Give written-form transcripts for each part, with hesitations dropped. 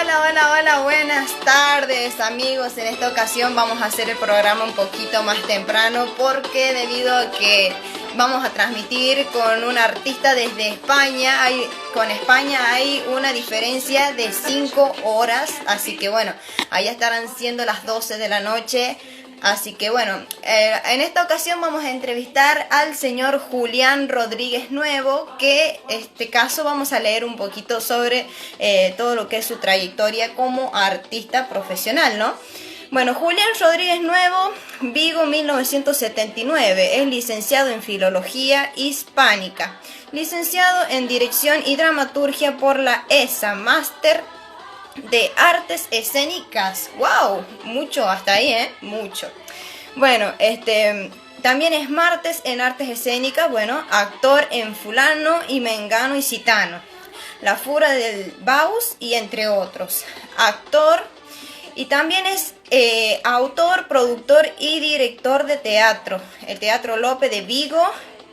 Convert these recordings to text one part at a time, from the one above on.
Hola, buenas tardes amigos. En esta ocasión vamos a hacer el programa un poquito más temprano porque debido a que vamos a transmitir con un artista desde España, con España hay una diferencia de 5 horas, así que bueno, allá estarán siendo las 12 de la noche. Así que bueno, en esta ocasión vamos a entrevistar al señor Julián Rodríguez Nuevo, que en este caso vamos a leer un poquito sobre todo lo que es su trayectoria como artista profesional, ¿no? Bueno, Julián Rodríguez Nuevo, Vigo 1979, es licenciado en Filología Hispánica, licenciado en Dirección y Dramaturgia por la ESA, máster de Artes Escénicas. ¡Wow! Mucho hasta ahí, Mucho. Bueno, también es martes en Artes Escénicas, bueno, actor en Fulano y Mengano y Citano, La Fura del Baus y entre otros. Actor y también es autor, productor y director de teatro. El Teatro Lope de Vigo,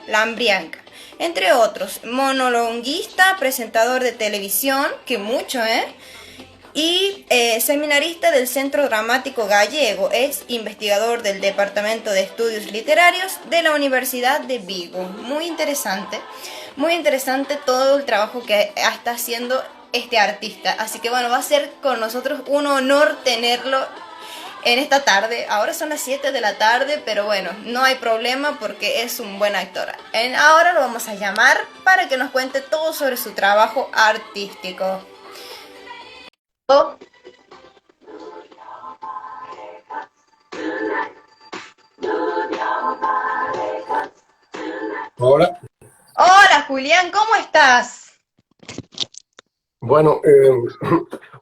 Lambrianca, entre otros. Monologuista, presentador de televisión, que mucho, y seminarista del Centro Dramático Gallego, es investigador del Departamento de Estudios Literarios de la Universidad de Vigo. Muy interesante todo el trabajo que está haciendo este artista. Así que bueno, va a ser con nosotros un honor tenerlo en esta tarde. Ahora son las 7 de la tarde, pero bueno, no hay problema porque es un buen actor. Ahora lo vamos a llamar para que nos cuente todo sobre su trabajo artístico. Hola. Hola Julián, ¿cómo estás? Bueno,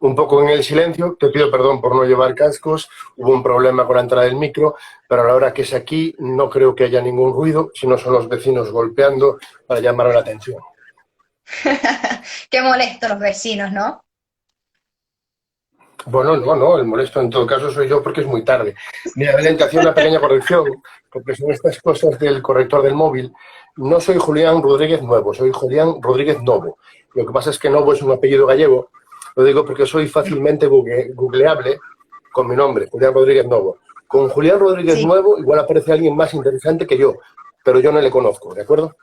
un poco en el silencio, te pido perdón por no llevar cascos, hubo un problema con la entrada del micro, pero a la hora que es aquí no creo que haya ningún ruido, sino son los vecinos golpeando para llamar la atención. Qué molesto los vecinos, ¿no? Bueno, no, el molesto en todo caso soy yo porque es muy tarde. Mira, Belén, te hacía una pequeña corrección, porque son estas cosas del corrector del móvil. No soy Julián Rodríguez Nuevo, soy Julián Rodríguez Novo. Lo que pasa es que Novo es un apellido gallego, lo digo porque soy fácilmente googleable con mi nombre, Julián Rodríguez Novo. Con Julián Rodríguez Sí. Nuevo igual aparece alguien más interesante que yo, pero yo no le conozco, ¿de acuerdo?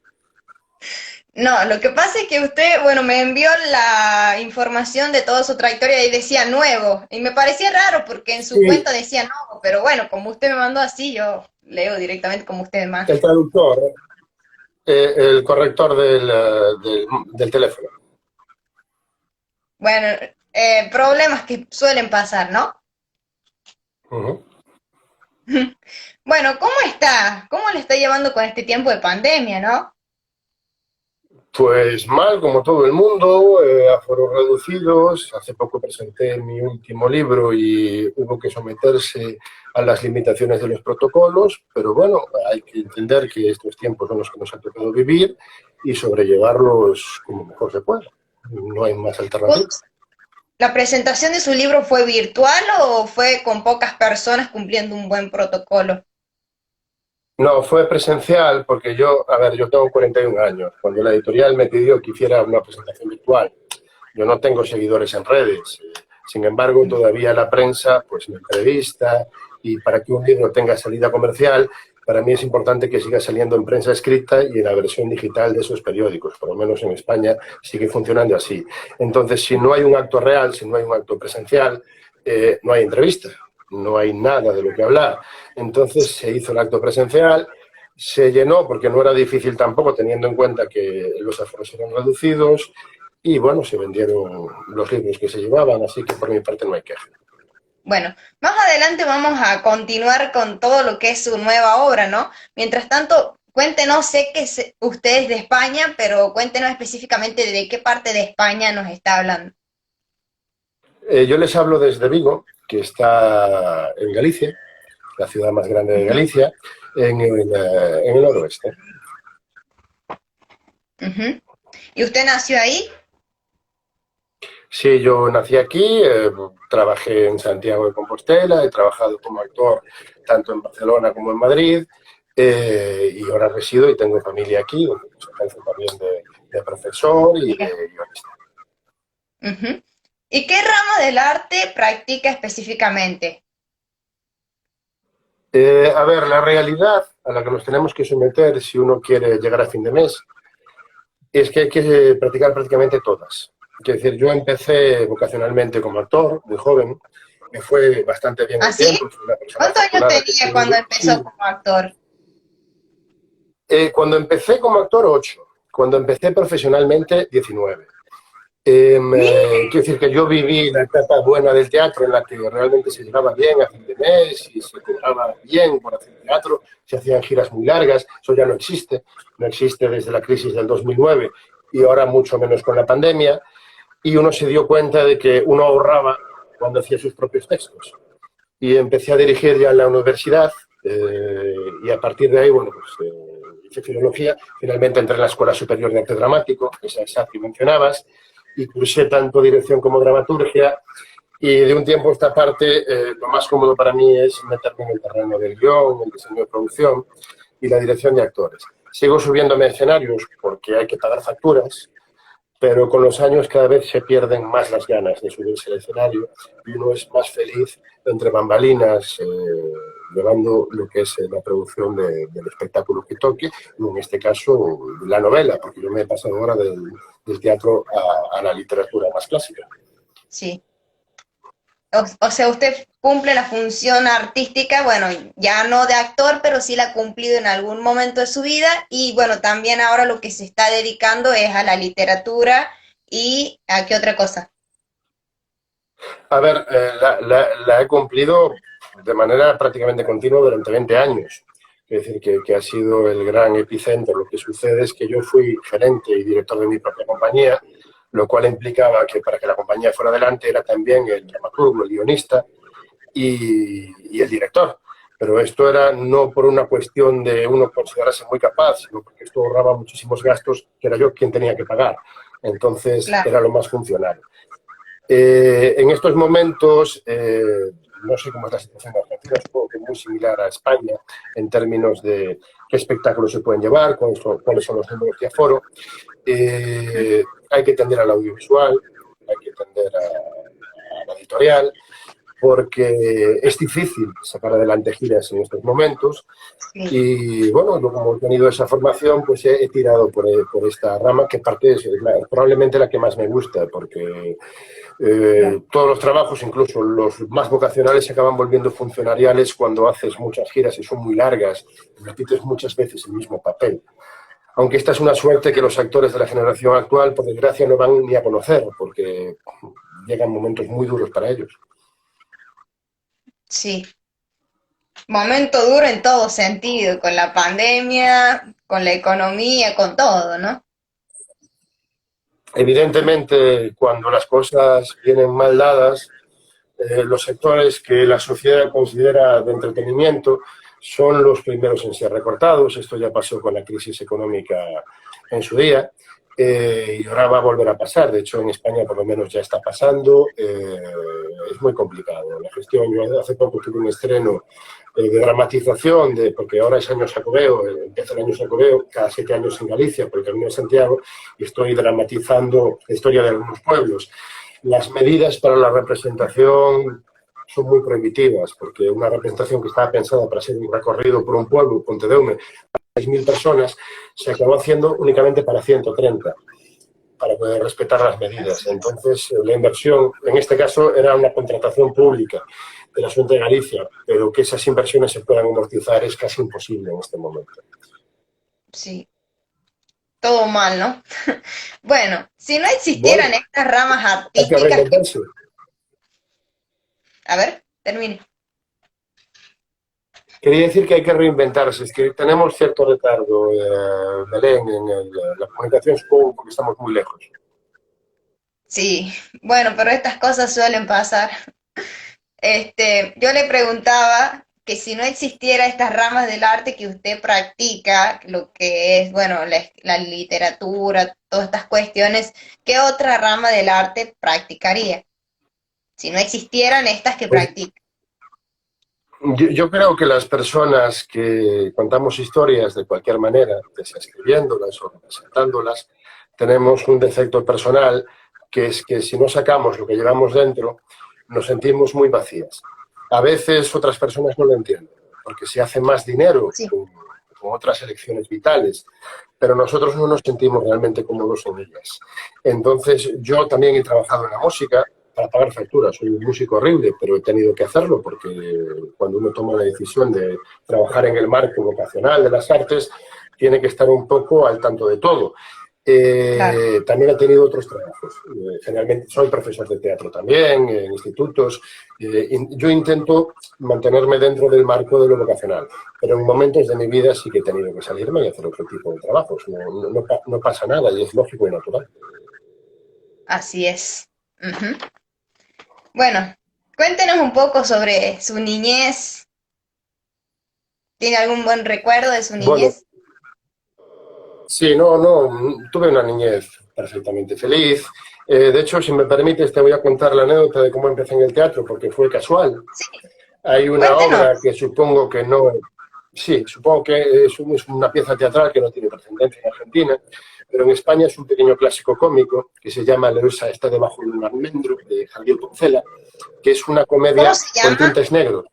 No, lo que pasa es que usted, bueno, me envió la información de toda su trayectoria y decía nuevo. Y me parecía raro porque en su Sí, cuenta decía nuevo, pero bueno, como usted me mandó así, yo leo directamente como usted me manda. el traductor, el corrector del teléfono. Bueno, problemas que suelen pasar, ¿no? Uh-huh. Bueno, ¿cómo está? ¿Cómo le está llevando con este tiempo de pandemia, no? Pues mal, como todo el mundo, aforos reducidos. Hace poco presenté mi último libro y hubo que someterse a las limitaciones de los protocolos, pero bueno, hay que entender que estos tiempos son los que nos ha tocado vivir y sobrellevarlos como mejor se pueda. No hay más alternativa. ¿La presentación de su libro fue virtual o fue con pocas personas cumpliendo un buen protocolo? No, fue presencial porque yo tengo 41 años. Cuando la editorial me pidió que hiciera una presentación virtual, yo no tengo seguidores en redes. Sin embargo, todavía la prensa pues me entrevista y para que un libro tenga salida comercial, para mí es importante que siga saliendo en prensa escrita y en la versión digital de esos periódicos. Por lo menos en España sigue funcionando así. Entonces, si no hay un acto real, si no hay un acto presencial, no hay entrevista, no hay nada de lo que hablar. Entonces se hizo el acto presencial, se llenó porque no era difícil tampoco, teniendo en cuenta que los aforos eran reducidos, y bueno, se vendieron los libros que se llevaban, así que por mi parte no hay queja. Bueno, más adelante vamos a continuar con todo lo que es su nueva obra, ¿no? Mientras tanto, cuéntenos, sé que usted es de España, pero cuéntenos específicamente de qué parte de España nos está hablando. Yo les hablo desde Vigo, que está en Galicia, la ciudad más grande de Galicia, en el noroeste. Uh-huh. ¿Y usted nació ahí? Sí, yo nací aquí, trabajé en Santiago de Compostela, he trabajado como actor tanto en Barcelona como en Madrid, y ahora resido y tengo familia aquí, donde ejerzo también de profesor y de guionista. Uh-huh. ¿Y qué rama del arte practica específicamente? A ver, la realidad a la que nos tenemos que someter si uno quiere llegar a fin de mes es que hay que practicar prácticamente todas. Es decir, yo empecé vocacionalmente como actor, muy joven, me fue bastante bien el ¿Así? tiempo, fui una persona ¿Cuántos años afortunada que tenía cuando sí. empezó como actor? Cuando empecé como actor, 8. Cuando empecé profesionalmente, 19. Quiero decir que yo viví la etapa buena del teatro en la que realmente se llegaba bien a fin de mes y se cobraba bien por hacer teatro, se hacían giras muy largas, eso ya no existe, no existe desde la crisis del 2009 y ahora mucho menos con la pandemia, y uno se dio cuenta de que uno ahorraba cuando hacía sus propios textos. Y empecé a dirigir ya en la universidad y a partir de ahí, bueno, pues hice filología, finalmente entré en la Escuela Superior de Arte Dramático, esa que mencionabas, y cursé tanto dirección como dramaturgia, y de un tiempo a esta parte lo más cómodo para mí es meterme en el terreno del guión, el diseño de producción y la dirección de actores. Sigo subiéndome a escenarios porque hay que pagar facturas, pero con los años cada vez se pierden más las ganas de subirse al escenario y uno es más feliz entre bambalinas, llevando lo que es la producción del espectáculo que toque, y en este caso la novela, porque yo me he pasado ahora del teatro a la literatura más clásica. Sí. O sea, usted cumple la función artística, bueno, ya no de actor, pero sí la ha cumplido en algún momento de su vida y bueno, también ahora lo que se está dedicando es a la literatura y ¿a qué otra cosa? A ver, la he cumplido de manera prácticamente continua durante 20 años. Es decir, que ha sido el gran epicentro. Lo que sucede es que yo fui gerente y director de mi propia compañía, lo cual implicaba que para que la compañía fuera adelante era también el dramaturgo, el guionista y el director. Pero esto era no por una cuestión de uno considerarse muy capaz, sino porque esto ahorraba muchísimos gastos que era yo quien tenía que pagar. Entonces Claro. era lo más funcional. En estos momentos, no sé cómo es la situación de Argentina, supongo que es muy similar a España en términos de qué espectáculos se pueden llevar, cuáles son los números de aforo. Hay que tender al audiovisual, hay que tender a la editorial, porque es difícil sacar adelante giras en estos momentos. Sí. Y bueno, yo como he tenido esa formación, pues he tirado por esta rama que parte es probablemente la que más me gusta, porque todos los trabajos, incluso los más vocacionales, se acaban volviendo funcionariales cuando haces muchas giras y son muy largas, y repites muchas veces el mismo papel. Aunque esta es una suerte que los actores de la generación actual, por desgracia, no van ni a conocer, porque llegan momentos muy duros para ellos. Sí, momento duro en todo sentido, con la pandemia, con la economía, con todo, ¿no? Evidentemente, cuando las cosas vienen mal dadas, los sectores que la sociedad considera de entretenimiento son los primeros en ser recortados. Esto ya pasó con la crisis económica en su día y ahora va a volver a pasar. De hecho, en España por lo menos ya está pasando. Es muy complicado la gestión. Yo hace poco tuve un estreno de dramatización, porque ahora es año Xacobeo, empieza el año Xacobeo, cada 7 años en Galicia, por el Camino de Santiago, y estoy dramatizando la historia de algunos pueblos. Las medidas para la representación son muy prohibitivas, porque una representación que estaba pensada para ser un recorrido por un pueblo, Pontedeume, a 6.000 personas, se acabó haciendo únicamente para 130, para poder respetar las medidas. Entonces, la inversión, en este caso, era una contratación pública de la Xunta de Galicia, pero que esas inversiones se puedan amortizar es casi imposible en este momento. Sí, todo mal, ¿no? Bueno, si no Bueno, existieran estas ramas hay que artísticas, reinventarse. a ver, termine. Quería decir que hay que reinventarse, es que tenemos cierto retardo, Belén, la comunicación, supongo, porque estamos muy lejos. Sí, bueno, pero estas cosas suelen pasar. Yo le preguntaba que si no existiera estas ramas del arte que usted practica, lo que es, bueno, la literatura, todas estas cuestiones, ¿qué otra rama del arte practicaría? Si no existieran estas que Pues practica. yo creo que las personas que contamos historias de cualquier manera, ya sea escribiéndolas o representándolas, tenemos un defecto personal que es que si no sacamos lo que llevamos dentro, nos sentimos muy vacías. A veces otras personas no lo entienden, porque se hace más dinero Sí. con otras elecciones vitales, pero nosotros no nos sentimos realmente cómodos en ellas. Entonces, yo también he trabajado en la música para pagar facturas. Soy un músico horrible, pero he tenido que hacerlo porque cuando uno toma la decisión de trabajar en el marco vocacional de las artes, tiene que estar un poco al tanto de todo. Claro. También he tenido otros trabajos. Generalmente soy profesor de teatro también, en institutos. Yo intento mantenerme dentro del marco de lo vocacional, pero en momentos de mi vida sí que he tenido que salirme y hacer otro tipo de trabajos. No pasa nada y es lógico y natural. Así es. Ujú. Bueno, cuéntenos un poco sobre su niñez. ¿Tiene algún buen recuerdo de su Bueno, niñez? sí, tuve una niñez perfectamente feliz. De hecho, si me permites, te voy a contar la anécdota de cómo empecé en el teatro, porque fue casual. Sí, Hay una obra cuéntenos. que supongo que no, sí, supongo que es una pieza teatral que no tiene trascendencia en Argentina, pero en España es un pequeño clásico cómico que se llama Leosa está debajo de un almendro, de Javier Poncela, que es una ¿Cómo comedia se con llama? tintes negros.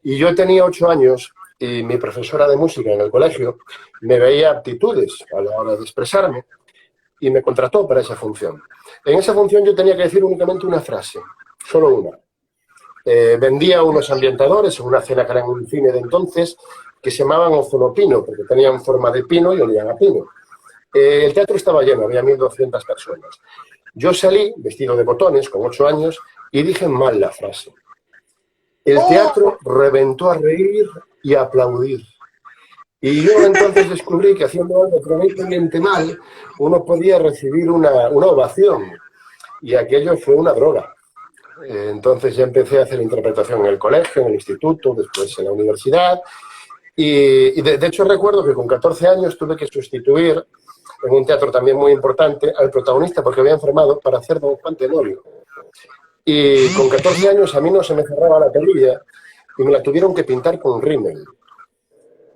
Y yo tenía 8 años y mi profesora de música en el colegio me veía aptitudes a la hora de expresarme y me contrató para esa función. En esa función yo tenía que decir únicamente una frase, solo una. Vendía unos ambientadores en una cena que era en un cine de entonces que se llamaban ozonopino, porque tenían forma de pino y olían a pino. El teatro estaba lleno, había 1.200 personas. Yo salí vestido de botones, con 8 años, y dije mal la frase. El Oh, teatro reventó a reír y a aplaudir. Y yo entonces descubrí que haciendo algo tremendamente mal, uno podía recibir una ovación. Y aquello fue una droga. Entonces ya empecé a hacer interpretación en el colegio, en el instituto, después en la universidad. Y de hecho recuerdo que con 14 años tuve que sustituir en un teatro también muy importante al protagonista porque había enfermado para hacer Don Juan Tenorio. Y con 14 años a mí no se me cerraba la perilla y me la tuvieron que pintar con rímel.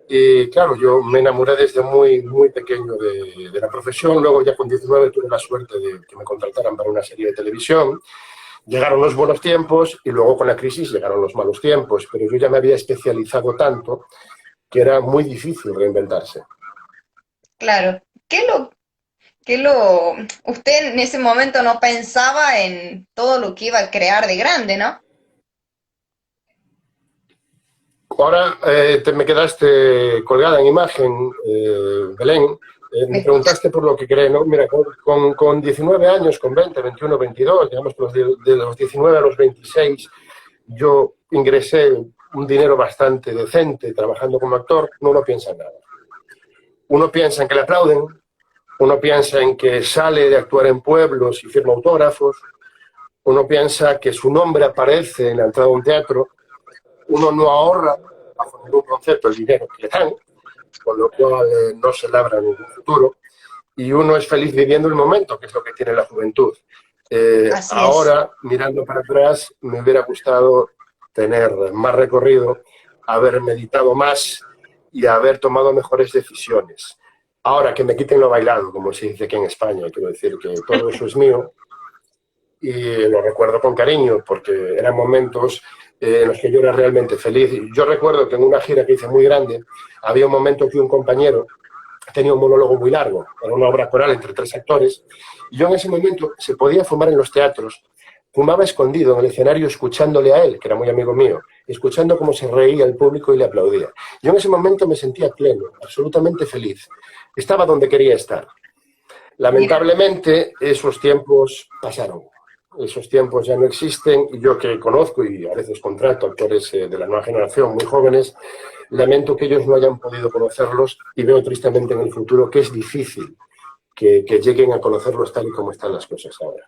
Y claro, yo me enamoré desde muy, muy pequeño de la profesión. Luego ya con 19 tuve la suerte de que me contrataran para una serie de televisión. Llegaron los buenos tiempos y luego con la crisis llegaron los malos tiempos, pero yo ya me había especializado tanto que era muy difícil reinventarse. claro. Usted en ese momento no pensaba en todo lo que iba a crear de grande, ¿no? Ahora te me quedaste colgada en imagen, Belén. ¿Me Me escucha? preguntaste por lo que cree, ¿no? Mira, con 19 años, con 20, 21, 22, digamos que de los 19 a los 26, yo ingresé un dinero bastante decente trabajando como actor, no uno piensa en nada. Uno piensa en que le aplauden, uno piensa en que sale de actuar en pueblos y firma autógrafos, uno piensa que su nombre aparece en la entrada de un teatro, uno no ahorra bajo ningún concepto el dinero que le dan, con lo cual no se labra ningún futuro, y uno es feliz viviendo el momento, que es lo que tiene la juventud. Así es. Ahora, mirando para atrás, me hubiera gustado tener más recorrido, haber meditado más y haber tomado mejores decisiones. Ahora, que me quiten lo bailado, como se dice aquí en España, quiero decir que todo eso es mío y lo recuerdo con cariño porque eran momentos en los que yo era realmente feliz. Yo recuerdo que en una gira que hice muy grande había un momento que un compañero tenía un monólogo muy largo, era una obra coral entre 3 actores, y yo en ese momento se podía fumar en los teatros, fumaba escondido en el escenario escuchándole a él, que era muy amigo mío, escuchando cómo se reía el público y le aplaudía. Yo en ese momento me sentía pleno, absolutamente feliz. Estaba donde quería estar. Mira, Lamentablemente, esos tiempos pasaron. Esos tiempos ya no existen y yo que conozco y a veces contrato actores de la nueva generación muy jóvenes, lamento que ellos no hayan podido conocerlos y veo tristemente en el futuro que es difícil que lleguen a conocerlos tal y como están las cosas ahora.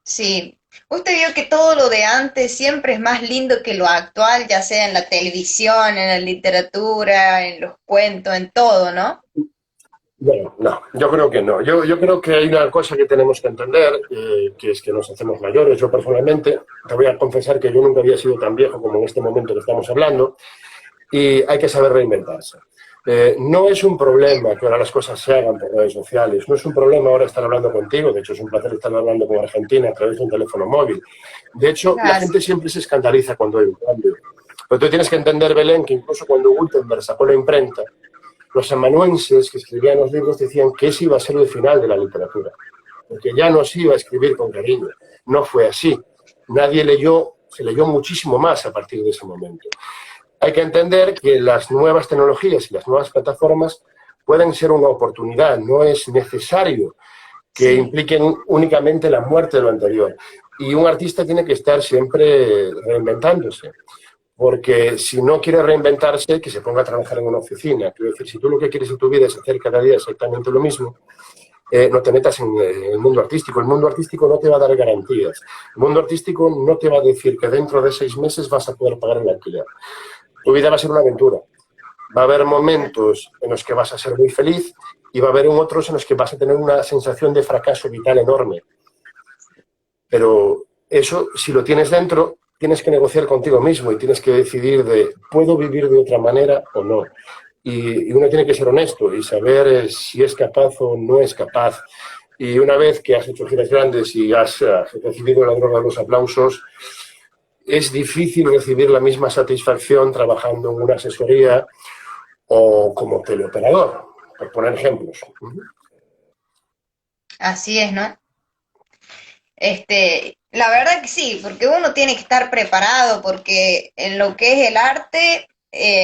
sí. Usted vio que todo lo de antes siempre es más lindo que lo actual, ya sea en la televisión, en la literatura, en los cuentos, en todo, ¿no? Bueno, no, yo creo que no. Yo creo que hay una cosa que tenemos que entender, que es que nos hacemos mayores. Yo personalmente, te voy a confesar que yo nunca había sido tan viejo como en este momento que estamos hablando, y hay que saber reinventarse. No es un problema que ahora las cosas se hagan por redes sociales, no es un problema ahora estar hablando contigo, de hecho es un placer estar hablando con Argentina a través de un teléfono móvil. De hecho, la gente siempre se escandaliza cuando hay un cambio. Pero tú tienes que entender, Belén, que incluso cuando Gutenberg sacó la imprenta, los amanuenses que escribían los libros decían que ese iba a ser el final de la literatura, porque ya no se iba a escribir con cariño. No fue así. Nadie leyó, se leyó muchísimo más a partir de ese momento. Hay que entender que las nuevas tecnologías y las nuevas plataformas pueden ser una oportunidad, no es necesario que impliquen únicamente la muerte de lo anterior. Y un artista tiene que estar siempre reinventándose, porque si no quiere reinventarse, que se ponga a trabajar en una oficina. Quiero decir, si tú lo que quieres en tu vida es hacer cada día exactamente lo mismo, no te metas en el mundo artístico. El mundo artístico no te va a dar garantías. El mundo artístico no te va a decir que dentro de 6 meses vas a poder pagar el alquiler. Tu vida va a ser una aventura. Va a haber momentos en los que vas a ser muy feliz y va a haber otros en los que vas a tener una sensación de fracaso vital enorme. Pero eso, si lo tienes dentro, tienes que negociar contigo mismo y tienes que decidir de ¿puedo vivir de otra manera o no? Y uno tiene que ser honesto y saber si es capaz o no es capaz. Y una vez que has hecho giras grandes y has recibido la droga de los aplausos, es difícil recibir la misma satisfacción trabajando en una asesoría o como teleoperador, por poner ejemplos. Así es, ¿no? La verdad que sí, porque uno tiene que estar preparado, porque en lo que es el arte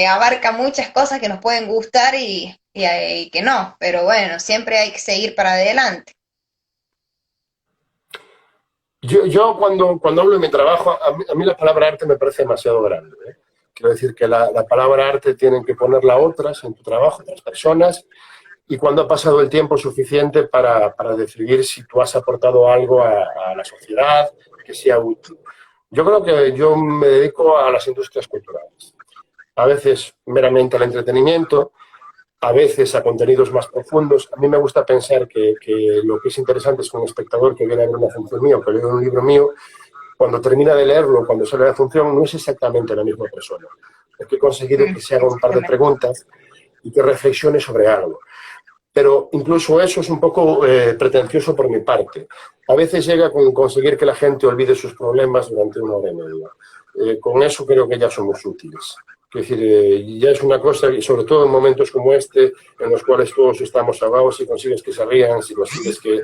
abarca muchas cosas que nos pueden gustar y que no, pero bueno, siempre hay que seguir para adelante. Yo cuando hablo de mi trabajo, a mí la palabra arte me parece demasiado grande, ¿eh? Quiero decir que la palabra arte tienen que ponerla otras en tu trabajo, otras personas, y cuando ha pasado el tiempo suficiente para decidir si tú has aportado algo a la sociedad que sea útil. Yo creo que yo me dedico a las industrias culturales. A veces meramente al entretenimiento, a veces a contenidos más profundos. A mí me gusta pensar que lo que es interesante es que un espectador que viene a ver una función mía o que lee un libro mío, cuando termina de leerlo, cuando sale la función, no es exactamente la misma persona. Es que he conseguido que se haga un par de preguntas y que reflexione sobre algo. Pero incluso eso es un poco pretencioso por mi parte. A veces llega con conseguir que la gente olvide sus problemas durante 1 hora y media. Con eso creo que ya somos útiles. Es decir, ya es una cosa, y sobre todo en momentos como este, en los cuales todos estamos ahogados, si consigues que se rían, si consigues que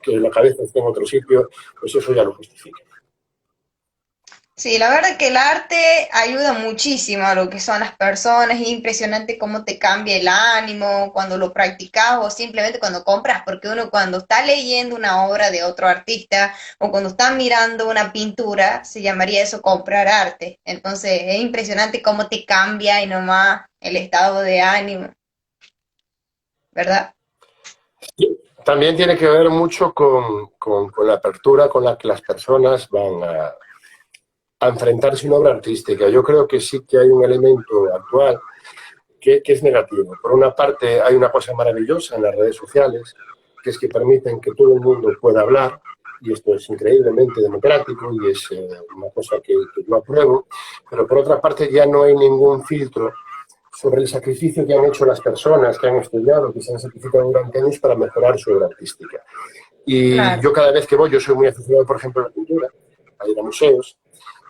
la cabeza esté en otro sitio, pues eso ya lo justifica. Sí, la verdad que el arte ayuda muchísimo a lo que son las personas, es impresionante cómo te cambia el ánimo cuando lo practicas o simplemente cuando compras, porque uno cuando está leyendo una obra de otro artista o cuando está mirando una pintura, se llamaría eso comprar arte. Entonces es impresionante cómo te cambia y nomás el estado de ánimo, ¿verdad? También tiene que ver mucho con la apertura con la que las personas van a enfrentarse a una obra artística. Yo creo que sí que hay un elemento actual que es negativo. Por una parte, hay una cosa maravillosa en las redes sociales, que es que permiten que todo el mundo pueda hablar, y esto es increíblemente democrático y es una cosa que yo apruebo, pero por otra parte ya no hay ningún filtro sobre el sacrificio que han hecho las personas que han estudiado, que se han sacrificado durante años para mejorar su obra artística. Y yo cada vez que voy, yo soy muy aficionado, por ejemplo, a la pintura, a ir a museos,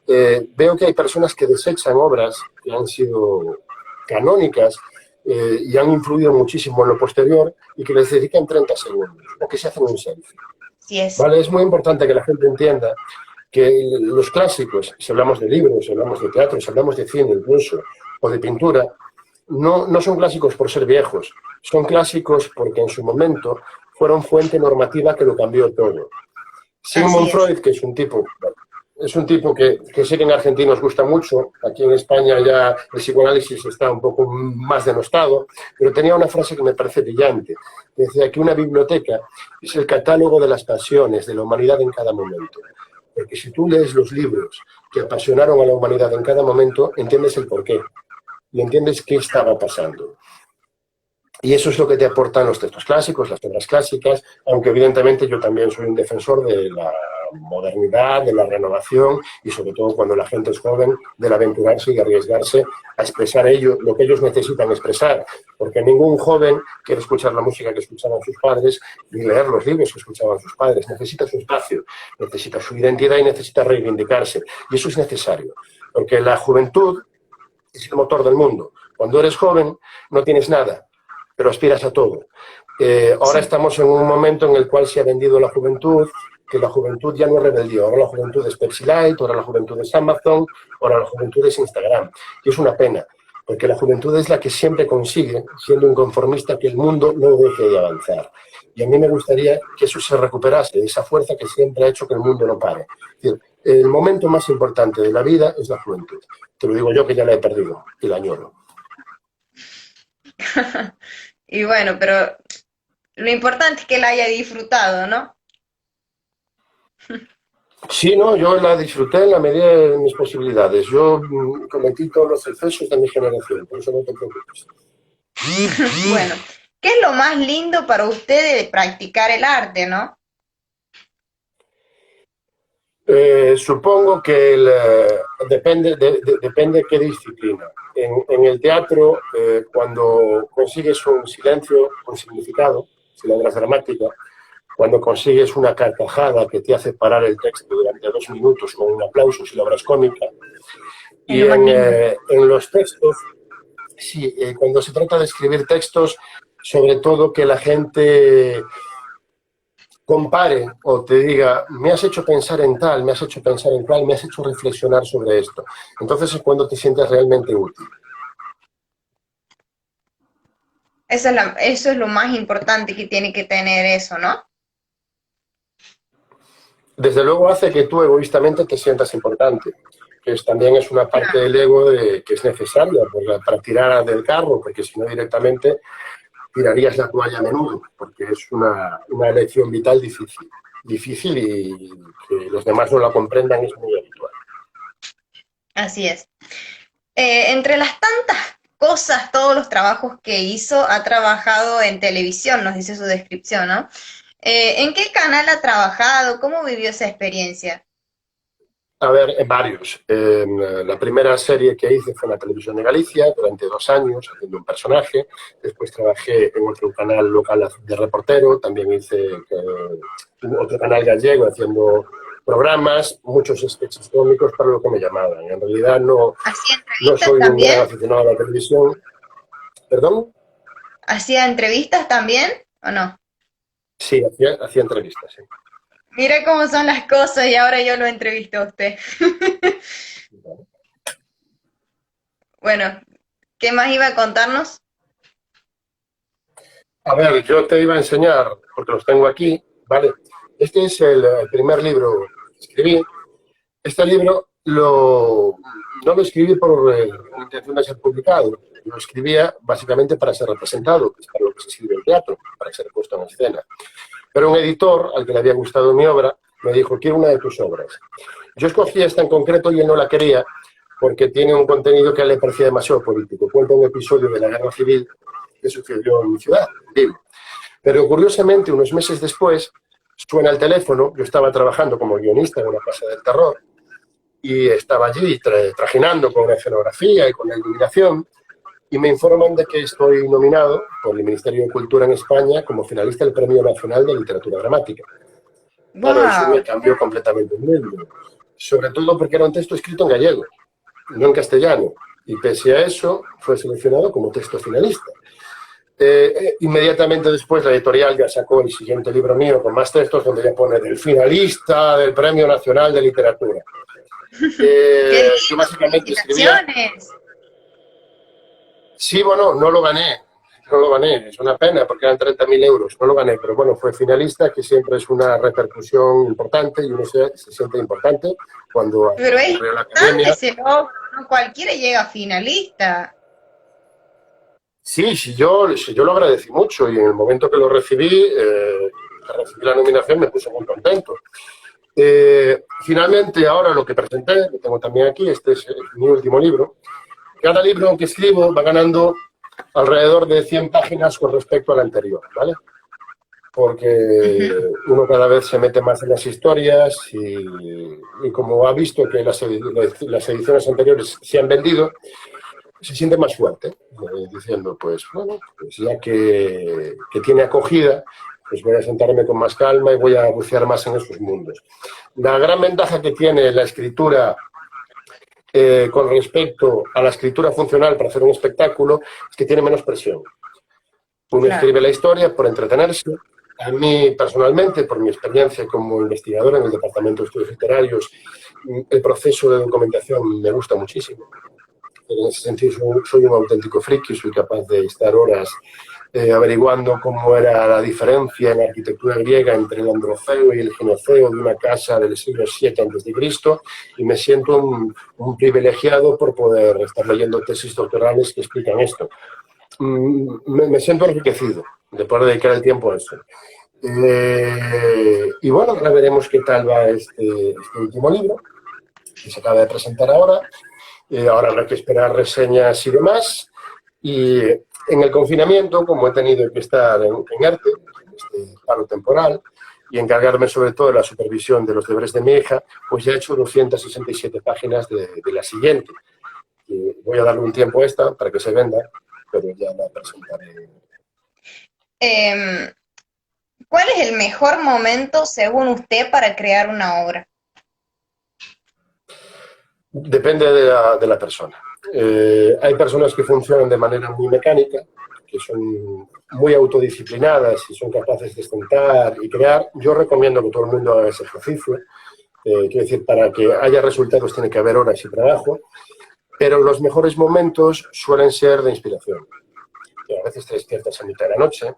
veo que hay personas que desechan obras que han sido canónicas y han influido muchísimo en lo posterior y que les dedican 30 segundos o que se hacen un selfie. Sí es. ¿Vale? Es muy importante que la gente entienda que los clásicos, si hablamos de libros, si hablamos de teatro, si hablamos de cine incluso, o de pintura, no son clásicos por ser viejos, son clásicos porque en su momento fueron fuente normativa que lo cambió todo. Sigmund Freud, que es un tipo que sé que en Argentina nos gusta mucho, aquí en España ya el psicoanálisis está un poco más denostado, pero tenía una frase que me parece brillante, que decía que una biblioteca es el catálogo de las pasiones de la humanidad en cada momento. Porque si tú lees los libros que apasionaron a la humanidad en cada momento, entiendes el porqué y entiendes qué estaba pasando. Y eso es lo que te aportan los textos clásicos, las obras clásicas, aunque evidentemente yo también soy un defensor de la modernidad, de la renovación y sobre todo cuando la gente es joven, del aventurarse y arriesgarse a expresar lo que ellos necesitan expresar, porque ningún joven quiere escuchar la música que escuchaban sus padres ni leer los libros que escuchaban sus padres. Necesita su espacio, necesita su identidad y necesita reivindicarse. Y eso es necesario, porque la juventud es el motor del mundo. Cuando eres joven no tienes nada, pero aspiras a todo. Ahora estamos en un momento en el cual se ha vendido la juventud, que la juventud ya no es rebeldía. Ahora la juventud es Pepsi Light, ahora la juventud es Amazon, ahora la juventud es Instagram. Y es una pena, porque la juventud es la que siempre consigue, siendo inconformista, que el mundo no deje de avanzar. Y a mí me gustaría que eso se recuperase, esa fuerza que siempre ha hecho que el mundo no pare. Es decir, el momento más importante de la vida es la juventud. Te lo digo yo, que ya la he perdido y la añoro. Y bueno, pero lo importante es que la haya disfrutado, ¿no? Sí, no, yo la disfruté en la medida de mis posibilidades. Yo cometí todos los excesos de mi generación, por eso no te preocupes. Bueno, ¿qué es lo más lindo para usted de practicar el arte, no? Supongo que depende de qué disciplina. En el teatro, cuando consigues un silencio con significado, si la dramática, cuando consigues una carcajada que te hace parar el texto durante 2 minutos con un aplauso si la obra es cómica. Y en los textos, sí, cuando se trata de escribir textos, sobre todo que la gente compare o te diga, me has hecho pensar en tal, me has hecho pensar en cual, me has hecho reflexionar sobre esto. Entonces es cuando te sientes realmente útil. Eso es lo más importante que tiene que tener eso, ¿no? Desde luego hace que tú egoístamente te sientas importante, que también es una parte del ego que es necesaria para tirar del carro, porque si no directamente tirarías la toalla a menudo, porque es una elección vital difícil y que los demás no la comprendan es muy habitual. Así es. Entre las tantas cosas, todos los trabajos que hizo, ha trabajado en televisión, nos dice su descripción, ¿no? ¿En qué canal ha trabajado? ¿Cómo vivió esa experiencia? A ver, en varios. La primera serie que hice fue en la Televisión de Galicia, durante 2 años, haciendo un personaje. Después trabajé en otro canal local de reportero. También hice otro canal gallego haciendo programas, muchos sketches cómicos para lo que me llamaban. En realidad no soy un gran aficionado a la televisión. ¿Perdón? ¿Hacía entrevistas también o no? Sí, hacía entrevistas, sí. Mira cómo son las cosas y ahora yo lo entrevisto a usted. Bueno, ¿qué más iba a contarnos? A ver, yo te iba a enseñar, porque los tengo aquí, ¿vale? Este es el primer libro que escribí. Este libro no lo escribí por la intención de ser publicado. Lo escribía básicamente para ser representado, que es para lo que se escribe en teatro, para ser puesto en escena. Pero un editor, al que le había gustado mi obra, me dijo, quiero una de tus obras. Yo escogí esta en concreto y él no la quería porque tiene un contenido que a él le parecía demasiado político. Cuenta un episodio de la guerra civil que sucedió en mi ciudad, en Vigo. Pero curiosamente, unos meses después, suena el teléfono. Yo estaba trabajando como guionista en una casa del terror y estaba allí trajinando con la escenografía y con la iluminación, y me informan de que estoy nominado por el Ministerio de Cultura en España como finalista del Premio Nacional de Literatura Dramática. Wow. Claro, eso me cambió completamente el mundo, sobre todo porque era un texto escrito en gallego, no en castellano, y pese a eso fue seleccionado como texto finalista. Inmediatamente después la editorial ya sacó el siguiente libro mío con más textos, donde ya pone del finalista del Premio Nacional de Literatura. Yo básicamente escribía... Sí, bueno, no lo gané, es una pena porque eran 30.000 euros, no lo gané, pero bueno, fue finalista, que siempre es una repercusión importante y uno se siente importante cuando... Pero es importante ese logro, no cualquiera llega a finalista. Sí, yo lo agradecí mucho y en el momento que lo recibí la nominación, me puse muy contento. Finalmente, ahora lo que presenté, lo tengo también aquí, este es mi último libro. Cada libro que escribo va ganando alrededor de 100 páginas con respecto al anterior, ¿vale? porque uno cada vez se mete más en las historias y como ha visto que las ediciones anteriores se han vendido, se siente más fuerte, diciendo, pues bueno, pues ya que tiene acogida, pues voy a sentarme con más calma y voy a bucear más en esos mundos. La gran ventaja que tiene la escritura con respecto a la escritura funcional para hacer un espectáculo es que tiene menos presión. Uno escribe la historia por entretenerse. A mí, personalmente, por mi experiencia como investigador en el Departamento de Estudios Literarios, el proceso de documentación me gusta muchísimo. En ese sentido, soy un auténtico friki, soy capaz de estar horas averiguando cómo era la diferencia en la arquitectura griega entre el androceo y el ginoceo de una casa del siglo VII a.C. y me siento un privilegiado por poder estar leyendo tesis doctorales que explican esto. Me siento enriquecido de poder dedicar el tiempo a eso. Y bueno, ahora veremos qué tal va este último libro, que se acaba de presentar ahora. Ahora habrá que esperar reseñas y demás. Y en el confinamiento, como he tenido que estar en ERTE, en este paro temporal, y encargarme sobre todo de la supervisión de los deberes de mi hija, pues ya he hecho 267 páginas de la siguiente. Voy a darle un tiempo a esta para que se venda, pero ya la presentaré. ¿Cuál es el mejor momento, según usted, para crear una obra? Depende de la persona. Hay personas que funcionan de manera muy mecánica, que son muy autodisciplinadas y son capaces de sentar y crear. Yo recomiendo que todo el mundo haga ese ejercicio. Quiero decir, para que haya resultados tiene que haber horas y trabajo, pero los mejores momentos suelen ser de inspiración. A veces te despiertas a mitad de la noche,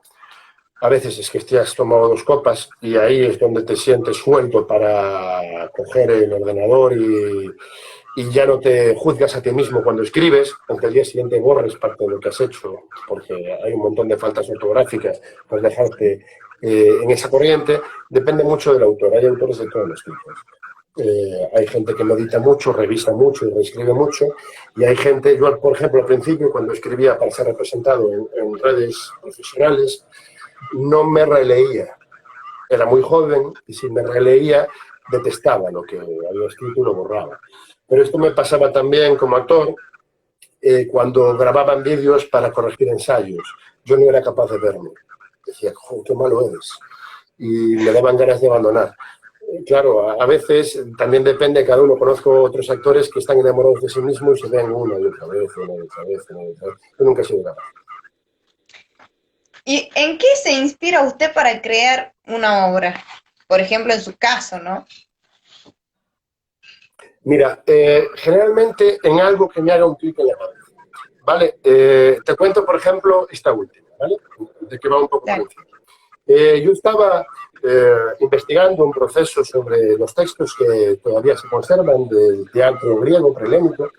a veces es que te has tomado 2 copas y ahí es donde te sientes suelto para coger el ordenador y ya no te juzgas a ti mismo cuando escribes, aunque al día siguiente borres parte de lo que has hecho, porque hay un montón de faltas ortográficas, pues dejarte en esa corriente. Depende mucho del autor, hay autores de todos los tipos. Hay gente que medita mucho, revisa mucho y reescribe mucho, y hay gente, yo por ejemplo al principio cuando escribía para ser representado en redes profesionales, no me releía. Era muy joven y si me releía detestaba lo que había escrito y lo borraba. Pero esto me pasaba también como actor cuando grababan vídeos para corregir ensayos. Yo no era capaz de verme. Decía, qué malo eres. Y me daban ganas de abandonar. Claro, a veces también depende de cada uno. Conozco otros actores que están enamorados de sí mismos y se ven una y otra vez, una y otra vez, una y otra vez. Yo nunca he sido capaz. ¿Y en qué se inspira usted para crear una obra? Por ejemplo, en su caso, ¿no? Mira, generalmente en algo que me haga un clic en la cabeza, ¿vale? Te cuento, por ejemplo, esta última, ¿vale? De que va un poco por encima. Yo estaba investigando un proceso sobre los textos que todavía se conservan del teatro griego prehelénico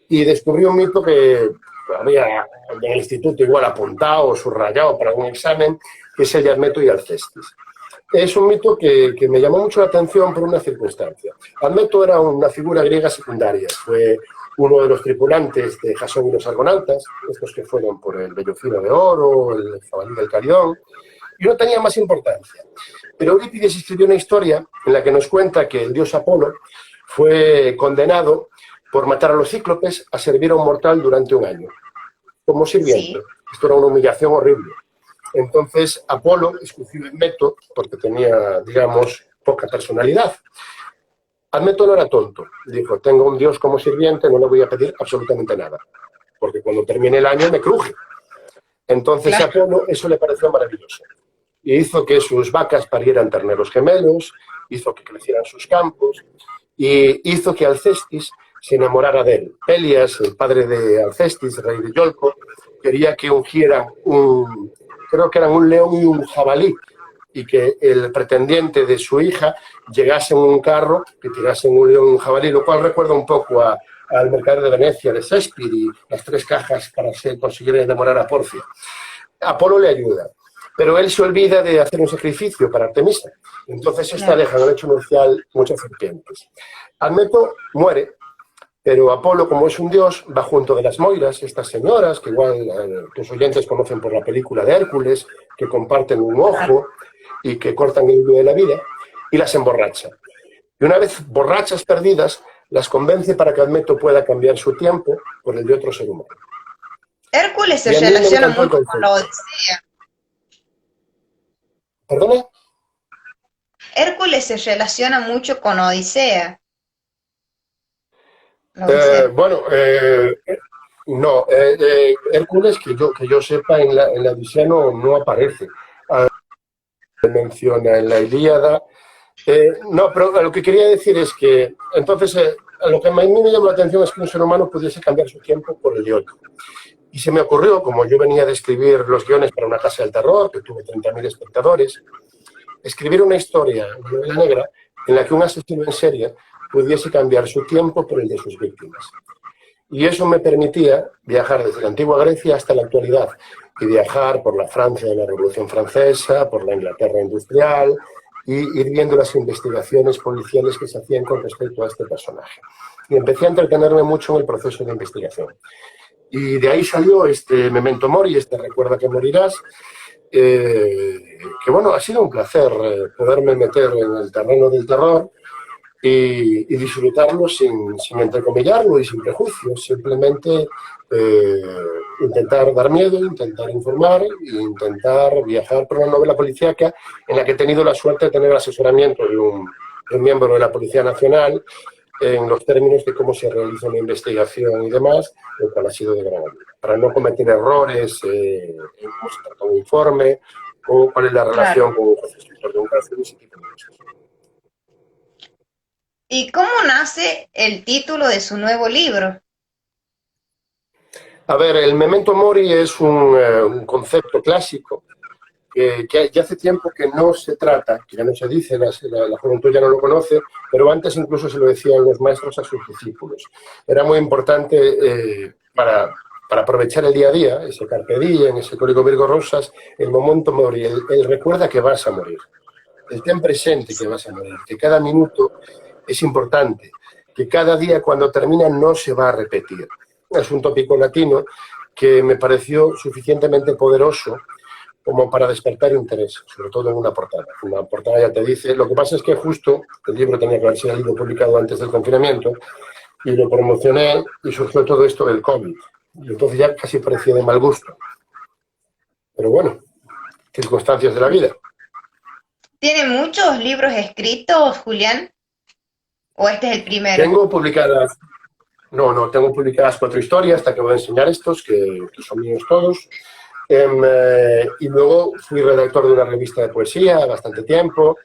y descubrí un mito que había en el instituto igual apuntado o subrayado para un examen, que es el de Admeto y Alcestis. Es un mito que me llamó mucho la atención por una circunstancia. Admeto era una figura griega secundaria, fue uno de los tripulantes de Jasón y los Argonautas, estos que fueron por el Vellocino de Oro, el Jabalí del Carión, y no tenía más importancia. Pero Eurípides escribió una historia en la que nos cuenta que el dios Apolo fue condenado por matar a los cíclopes a servir a un mortal durante un año, como sirviente. Sí. Esto era una humillación horrible. Entonces, Apolo escogió a Admeto porque tenía, digamos, poca personalidad. Admeto no era tonto. Dijo, tengo un dios como sirviente, no le voy a pedir absolutamente nada, porque cuando termine el año me cruje. Entonces, claro, a Apolo eso le pareció maravilloso. Y hizo que sus vacas parieran terneros gemelos, hizo que crecieran sus campos, y hizo que Alcestis se enamorara de él. Pelias, el padre de Alcestis, rey de Iolco, quería que ungieran creo que eran un león y un jabalí, y que el pretendiente de su hija llegase en un carro que tirase un león y un jabalí, lo cual recuerda un poco al Mercader de Venecia de Shakespeare y las 3 cajas para conseguir enamorar a Porcia. Apolo le ayuda, pero él se olvida de hacer un sacrificio para Artemisa. Entonces esta deja en el lecho nupcial muchas serpientes. Admeto muere, pero Apolo, como es un dios, va junto de las Moiras, estas señoras, que igual tus oyentes conocen por la película de Hércules, que comparten un ojo y que cortan el hilo de la vida, y las emborracha. Y una vez borrachas perdidas, las convence para que Admeto pueda cambiar su tiempo por el de otro ser humano. Hércules se relaciona mucho con la Odisea. ¿Perdona? Hércules se relaciona mucho con Odisea. Bueno, no, Hércules, que yo sepa, en la Odisea no aparece. Se menciona en la Ilíada. No, pero lo que quería decir es que, entonces, lo que a mí me llamó la atención es que un ser humano pudiese cambiar su tiempo por el de otro. Y se me ocurrió, como yo venía de escribir los guiones para Una casa del terror, que tuve 30.000 espectadores, escribir una historia, una novela negra, en la que un asesino en serie pudiese cambiar su tiempo por el de sus víctimas. Y eso me permitía viajar desde la antigua Grecia hasta la actualidad y viajar por la Francia de la Revolución Francesa, por la Inglaterra industrial y ir viendo las investigaciones policiales que se hacían con respecto a este personaje. Y empecé a entretenerme mucho en el proceso de investigación. Y de ahí salió este Memento Mori, este Recuerda que morirás, que bueno, ha sido un placer poderme meter en el terreno del terror y disfrutarlo sin entrecomillarlo y sin prejuicios, simplemente intentar dar miedo, intentar informar e intentar viajar por una novela policíaca en la que he tenido la suerte de tener el asesoramiento de un miembro de la Policía Nacional en los términos de cómo se realiza una investigación y demás, lo cual ha sido de gran ayuda, para no cometer errores en cómo se trata un informe o cuál es la relación con un juez instructor de un caso y ese tipo de cosas. ¿Y cómo nace el título de su nuevo libro? A ver, el Memento Mori es un concepto clásico que ya hace tiempo que no se trata, que ya no se dice, la juventud ya no lo conoce, pero antes incluso se lo decían los maestros a sus discípulos. Era muy importante para aprovechar el día a día, ese carpe diem, ese código Virgo Rosas, el Memento Mori, el recuerda que vas a morir, el ten presente que vas a morir, que cada minuto es importante, que cada día cuando termina no se va a repetir. Es un tópico latino que me pareció suficientemente poderoso como para despertar interés, sobre todo en una portada. Una portada ya te dice, lo que pasa es que justo el libro tenía que haber sido publicado antes del confinamiento y lo promocioné y surgió todo esto del COVID. Y entonces ya casi parecía de mal gusto. Pero bueno, circunstancias de la vida. ¿Tiene muchos libros escritos, Julián? ¿O este es el primero? Tengo publicadas 4 historias, hasta que voy a enseñar estos, que son míos todos. Y luego fui redactor de una revista de poesía bastante tiempo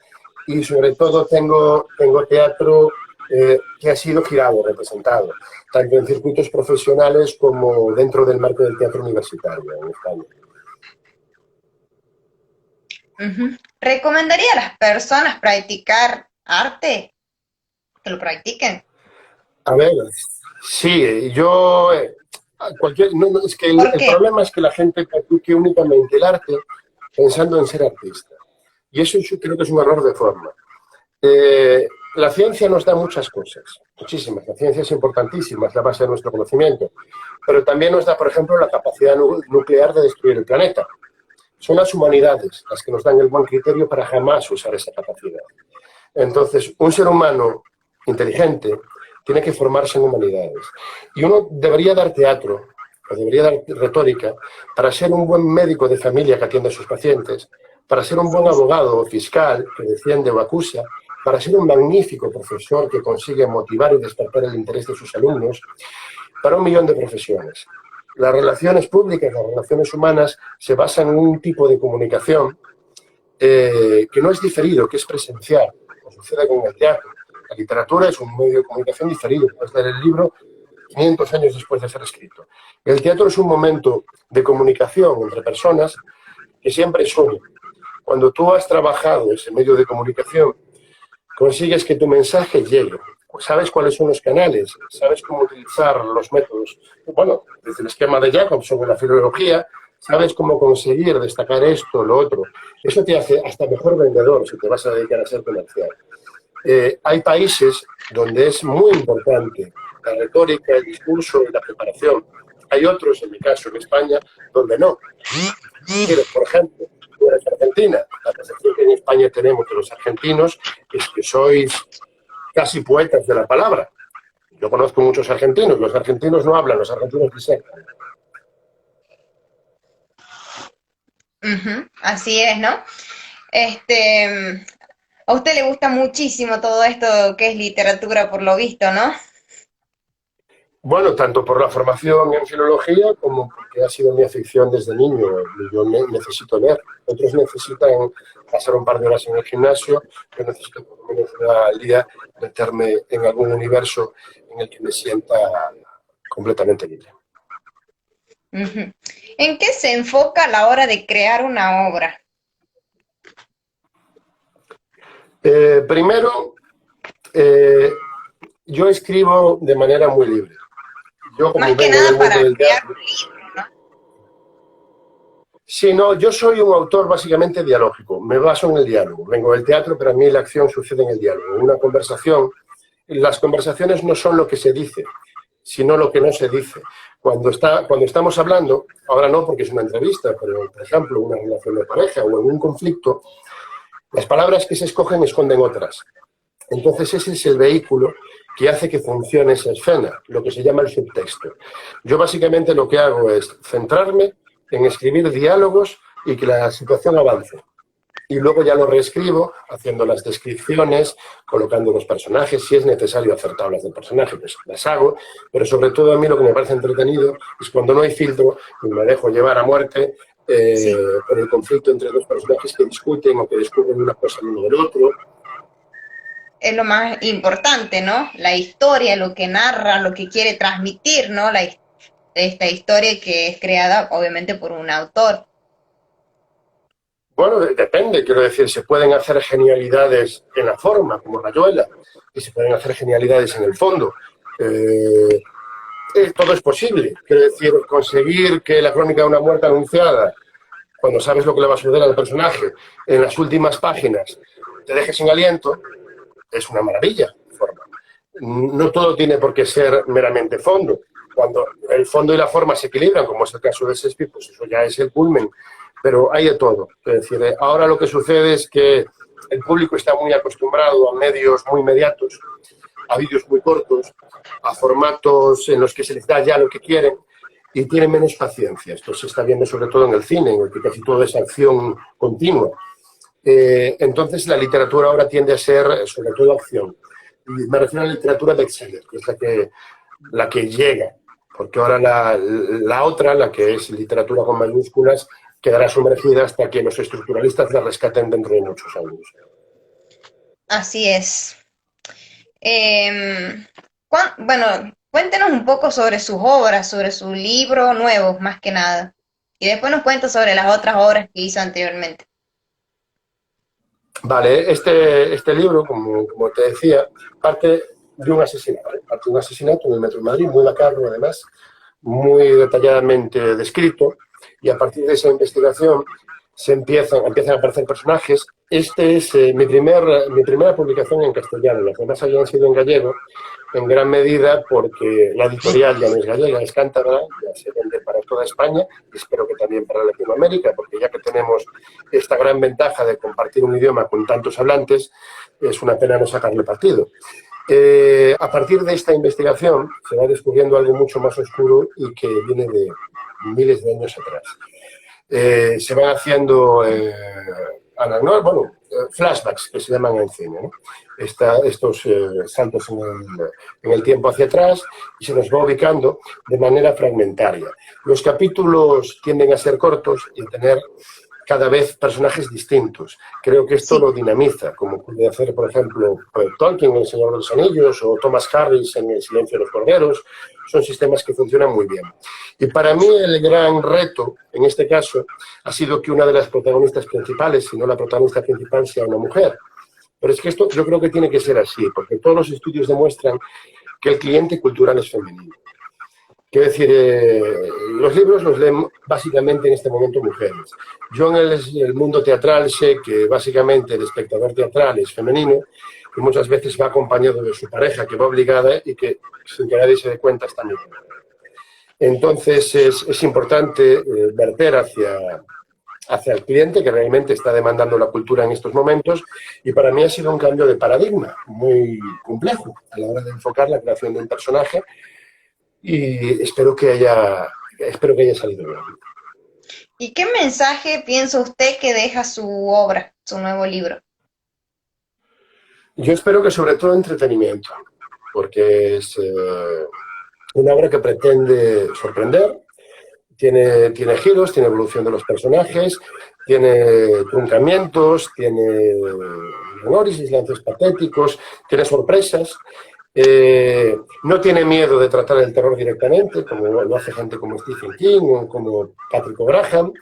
y sobre todo tengo teatro que ha sido girado, representado, tanto en circuitos profesionales como dentro del marco del teatro universitario en España. ¿Recomendaría a las personas practicar arte? ¿Que lo practiquen? A ver, sí, yo... es que el problema es que la gente practique únicamente el arte pensando en ser artista. Y eso yo creo que es un error de forma. La ciencia nos da muchas cosas, muchísimas. La ciencia es importantísima, es la base de nuestro conocimiento. Pero también nos da, por ejemplo, la capacidad nuclear de destruir el planeta. Son las humanidades las que nos dan el buen criterio para jamás usar esa capacidad. Entonces, un ser humano inteligente tiene que formarse en humanidades. Y uno debería dar teatro, o debería dar retórica, para ser un buen médico de familia que atiende a sus pacientes, para ser un buen abogado o fiscal que defiende o acusa, para ser un magnífico profesor que consigue motivar y despertar el interés de sus alumnos, para 1.000.000 de profesiones. Las relaciones públicas, las relaciones humanas, se basan en un tipo de comunicación que no es diferido, que es presencial, como sucede con el teatro. La literatura es un medio de comunicación diferido, puedes leer el libro 500 años después de ser escrito. El teatro es un momento de comunicación entre personas que siempre es único. Cuando tú has trabajado ese medio de comunicación, consigues que tu mensaje llegue. Sabes cuáles son los canales, sabes cómo utilizar los métodos. Bueno, desde el esquema de Jacobson en la filología, sabes cómo conseguir destacar esto, lo otro. Eso te hace hasta mejor vendedor si te vas a dedicar a ser comercial. Hay países donde es muy importante la retórica, el discurso y la preparación. Hay otros, en mi caso, en España, donde no. Pero, por ejemplo, tú eres argentina. La percepción que en España tenemos de los argentinos es que sois casi poetas de la palabra. Yo conozco muchos argentinos, los argentinos no hablan, los argentinos disertan. Así es, ¿no? A usted le gusta muchísimo todo esto que es literatura, por lo visto, ¿no? Bueno, tanto por la formación en filología como porque ha sido mi afición desde niño. Yo necesito leer. Otros necesitan pasar un par de horas en el gimnasio. Yo necesito por lo menos una al día meterme en algún universo en el que me sienta completamente libre. ¿En qué se enfoca a la hora de crear una obra? Primero, yo escribo de manera muy libre. Yo, como Más que vengo nada del mundo para del crear teatro, un libro, ¿no? sí, no, yo soy un autor básicamente dialógico, me baso en el diálogo. Vengo del teatro, pero a mí la acción sucede en el diálogo. En una conversación, las conversaciones no son lo que se dice, sino lo que no se dice. Cuando estamos hablando, ahora no porque es una entrevista, pero por ejemplo, una relación de pareja o en un conflicto, las palabras que se esconden otras. Entonces ese es el vehículo que hace que funcione esa escena, lo que se llama el subtexto. Yo básicamente lo que hago es centrarme en escribir diálogos y que la situación avance. Y luego ya lo reescribo haciendo las descripciones, colocando los personajes. Si es necesario hacer tablas del personaje, pues las hago. Pero sobre todo a mí lo que me parece entretenido es cuando no hay filtro y me dejo llevar a muerte Sí. por el conflicto entre dos personajes que discuten o que descubren una cosa el uno del otro. Es lo más importante, ¿no? La historia, lo que narra, lo que quiere transmitir, ¿no? Esta historia que es creada, obviamente, por un autor. Bueno, depende, quiero decir, se pueden hacer genialidades en la forma, como Rayuela, y se pueden hacer genialidades en el fondo. Todo es posible, quiero decir, conseguir que la crónica de una muerte anunciada, cuando sabes lo que le va a suceder al personaje, en las últimas páginas, te deje sin aliento, es una maravilla. No todo tiene por qué ser meramente fondo. Cuando el fondo y la forma se equilibran, como es el caso de Shakespeare, pues eso ya es el culmen. Pero hay de todo. Es decir, ahora lo que sucede es que el público está muy acostumbrado a medios muy inmediatos, a vídeos muy cortos, a formatos en los que se les da ya lo que quieren y tienen menos paciencia. Esto se está viendo sobre todo en el cine, en el que casi todo es acción continua. Entonces la literatura ahora tiende a ser sobre todo acción. Y me refiero a la literatura bestseller, que es la que llega, porque ahora la otra, la que es literatura con mayúsculas, quedará sumergida hasta que los estructuralistas la rescaten dentro de muchos años. Así es. Bueno, cuéntenos un poco sobre sus obras, sobre su libro nuevo, más que nada. Y después nos cuenta sobre las otras obras que hizo anteriormente. Vale, este libro, como te decía, parte de un asesinato. Parte de un asesinato en el metro de Madrid, muy macabro además, muy detalladamente descrito, y a partir de esa investigación empiezan a aparecer personajes. Este es mi primera publicación en castellano, las demás habían sido en gallego, en gran medida porque la editorial ya no es gallega, es cántabra, ya se vende para toda España y espero que también para Latinoamérica, porque ya que tenemos esta gran ventaja de compartir un idioma con tantos hablantes, es una pena no sacarle partido. A partir de esta investigación se va descubriendo algo mucho más oscuro y que viene de miles de años atrás. Se van haciendo flashbacks, que se llaman en cine, ¿no? Estos saltos en el tiempo hacia atrás, y se nos va ubicando de manera fragmentaria. Los capítulos tienden a ser cortos y a tener cada vez personajes distintos. Creo que esto lo dinamiza, como puede hacer, por ejemplo, Tolkien en El Señor de los Anillos o Thomas Harris en El Silencio de los Corderos. Son sistemas que funcionan muy bien. Y para mí el gran reto, en este caso, ha sido que una de las protagonistas principales, si no la protagonista principal, sea una mujer. Pero es que esto yo creo que tiene que ser así, porque todos los estudios demuestran que el cliente cultural es femenino. Quiero decir, los libros los leen básicamente en este momento mujeres. Yo en el mundo teatral sé que básicamente el espectador teatral es femenino y muchas veces va acompañado de su pareja, que va obligada y que sin que nadie se dé cuenta está mirando. Entonces es importante verter hacia hacia el cliente que realmente está demandando la cultura en estos momentos, y para mí ha sido un cambio de paradigma muy complejo a la hora de enfocar la creación de un personaje, y espero que haya salido bien. ¿Y qué mensaje piensa usted que deja su obra, su nuevo libro? Yo espero que sobre todo entretenimiento, porque es una obra que pretende sorprender. Tiene giros, tiene evolución de los personajes, tiene truncamientos, tiene análisis, lances patéticos, tiene sorpresas. No tiene miedo de tratar el terror directamente, como lo hace gente como Stephen King o como Patrick O'Brien.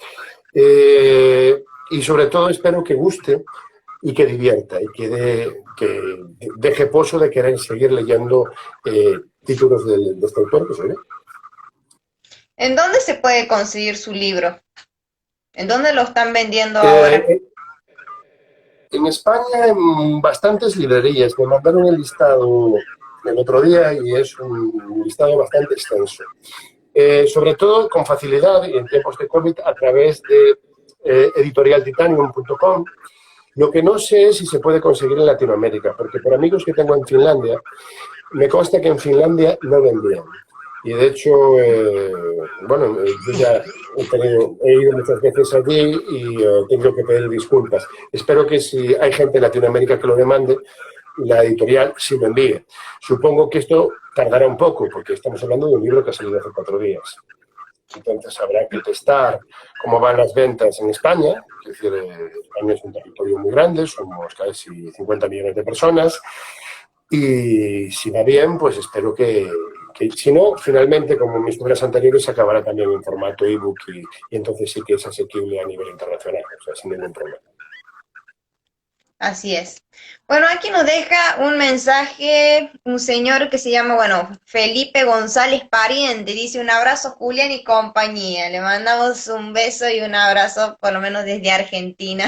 Y sobre todo espero que guste y que divierta y que deje pozo de querer seguir leyendo títulos de este autor, que soy yo. ¿En dónde se puede conseguir su libro? ¿En dónde lo están vendiendo ahora? En España, en bastantes librerías. Me mandaron el listado el otro día y es un listado bastante extenso. Sobre todo con facilidad y en tiempos de COVID a través de editorialtitanium.com. Lo que no sé es si se puede conseguir en Latinoamérica, porque por amigos que tengo en Finlandia, me consta que en Finlandia no vendían. Y de hecho, bueno, yo ya he ido muchas veces allí y tengo que pedir disculpas. Espero que si hay gente en Latinoamérica que lo demande, la editorial sí lo envíe. Supongo que esto tardará un poco, porque estamos hablando de un libro que ha salido hace 4 días. Entonces habrá que testar cómo van las ventas en España. Es decir, España es un territorio muy grande, somos casi 50 millones de personas. Y si va bien, pues espero que si no, finalmente, como mis obras anteriores, se acabará también en formato ebook y entonces sí que es asequible a nivel internacional, o sea, sin ningún problema. Así es. Bueno, aquí nos deja un mensaje un señor que se llama, bueno, Felipe González Pariente. Dice: un abrazo, Julián y compañía. Le mandamos un beso y un abrazo, por lo menos desde Argentina.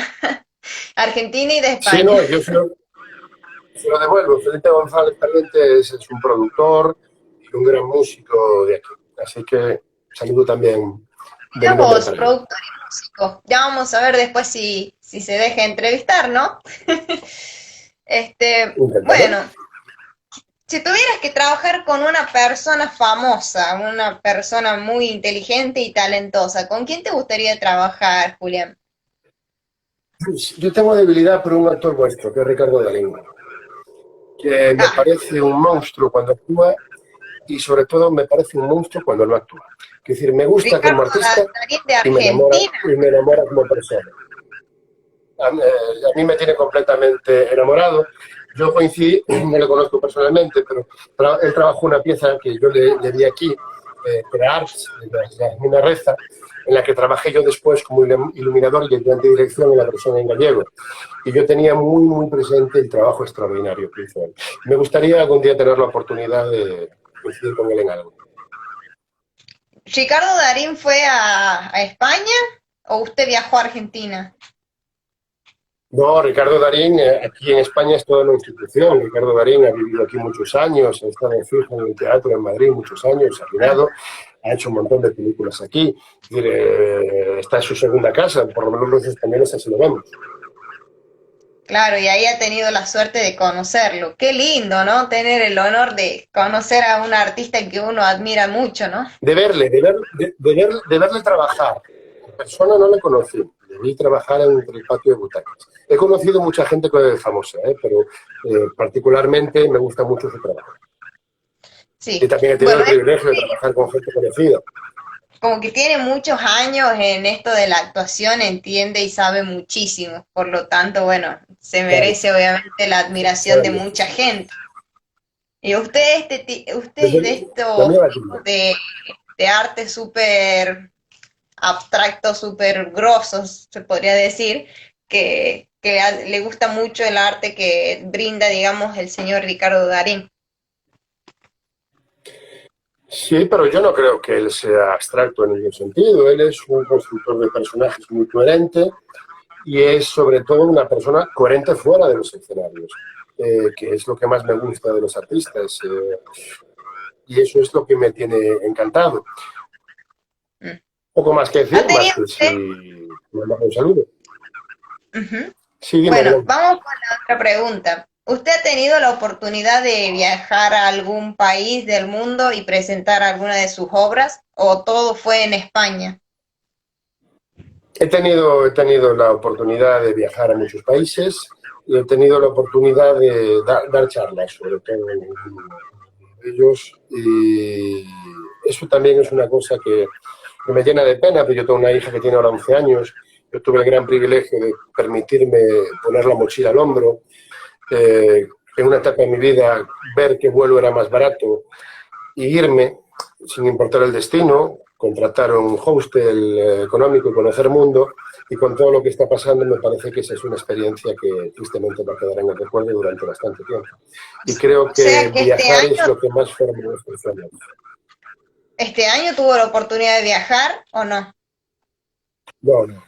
Argentina y de España. Sí, no, yo se lo devuelvo. Felipe González Pariente es un productor y un gran músico de aquí. Así que saludo también. Vos, productor y músico. Ya vamos a ver después si se deja entrevistar, ¿no? Bueno, si tuvieras que trabajar con una persona famosa, una persona muy inteligente y talentosa, ¿con quién te gustaría trabajar, Julián? Yo tengo debilidad por un actor vuestro, que es Ricardo Darín, que me parece un monstruo cuando actúa y sobre todo me parece un monstruo cuando no actúa. Es decir, me gusta Ricardo como artista de Argentina. y me enamora como persona. A mí me tiene completamente enamorado. Yo coincidí, no lo conozco personalmente, pero él trabajó una pieza que yo le di aquí, The Arts, de Mina Reza, en la que trabajé yo después como iluminador y ayudante de dirección en la versión en gallego. Y yo tenía muy, muy presente el trabajo extraordinario que hizo él. Me gustaría algún día tener la oportunidad de coincidir con él en algo. ¿Ricardo Darín fue a España o usted viajó a Argentina? No, Ricardo Darín aquí en España es toda una institución. Ricardo Darín ha vivido aquí muchos años, ha estado fijo en el teatro en Madrid muchos años, ha girado, ha hecho un montón de películas aquí. Es decir, está en su segunda casa, por lo menos los españoles así lo vemos. Claro, y ahí ha tenido la suerte de conocerlo. Qué lindo, ¿no? Tener el honor de conocer a un artista que uno admira mucho, ¿no? De verle trabajar. En persona no le conocí, le vi trabajar en el patio de butacas. He conocido mucha gente famosa, pero particularmente me gusta mucho su trabajo. Sí. Y también he tenido el privilegio de trabajar con gente conocida. Como que tiene muchos años en esto de la actuación, entiende y sabe muchísimo. Por lo tanto, bueno, se merece obviamente la admiración de mucha gente. Y usted es de estos tipos de arte súper abstractos, súper grosos, se podría decir, que le gusta mucho el arte que brinda, digamos, el señor Ricardo Darín. Sí, pero yo no creo que él sea abstracto en ningún sentido. Él es un constructor de personajes muy coherente y es sobre todo una persona coherente fuera de los escenarios, que es lo que más me gusta de los artistas. Y eso es lo que me tiene encantado. Poco más que decir, más que sí. Me manda un saludo. Ujú. Sí, dime, Bueno, Belén. vamos con la otra pregunta. ¿Usted ha tenido la oportunidad de viajar a algún país del mundo y presentar alguna de sus obras o todo fue en España? He tenido la oportunidad de viajar a muchos países y he tenido la oportunidad de dar charlas, sobre todo en uno de ellos. Y eso también es una cosa que me llena de pena, porque yo tengo una hija que tiene ahora 11 años. Yo tuve el gran privilegio de permitirme poner la mochila al hombro. En una etapa de mi vida, ver que vuelo era más barato y irme sin importar el destino, contratar un hostel económico y conocer mundo. Y con todo lo que está pasando, me parece que esa es una experiencia que tristemente va a quedar en el recuerdo durante bastante tiempo. Y creo O sea que que viajar es lo que más forma las personas. este año tuvo la oportunidad de viajar o no? No, no.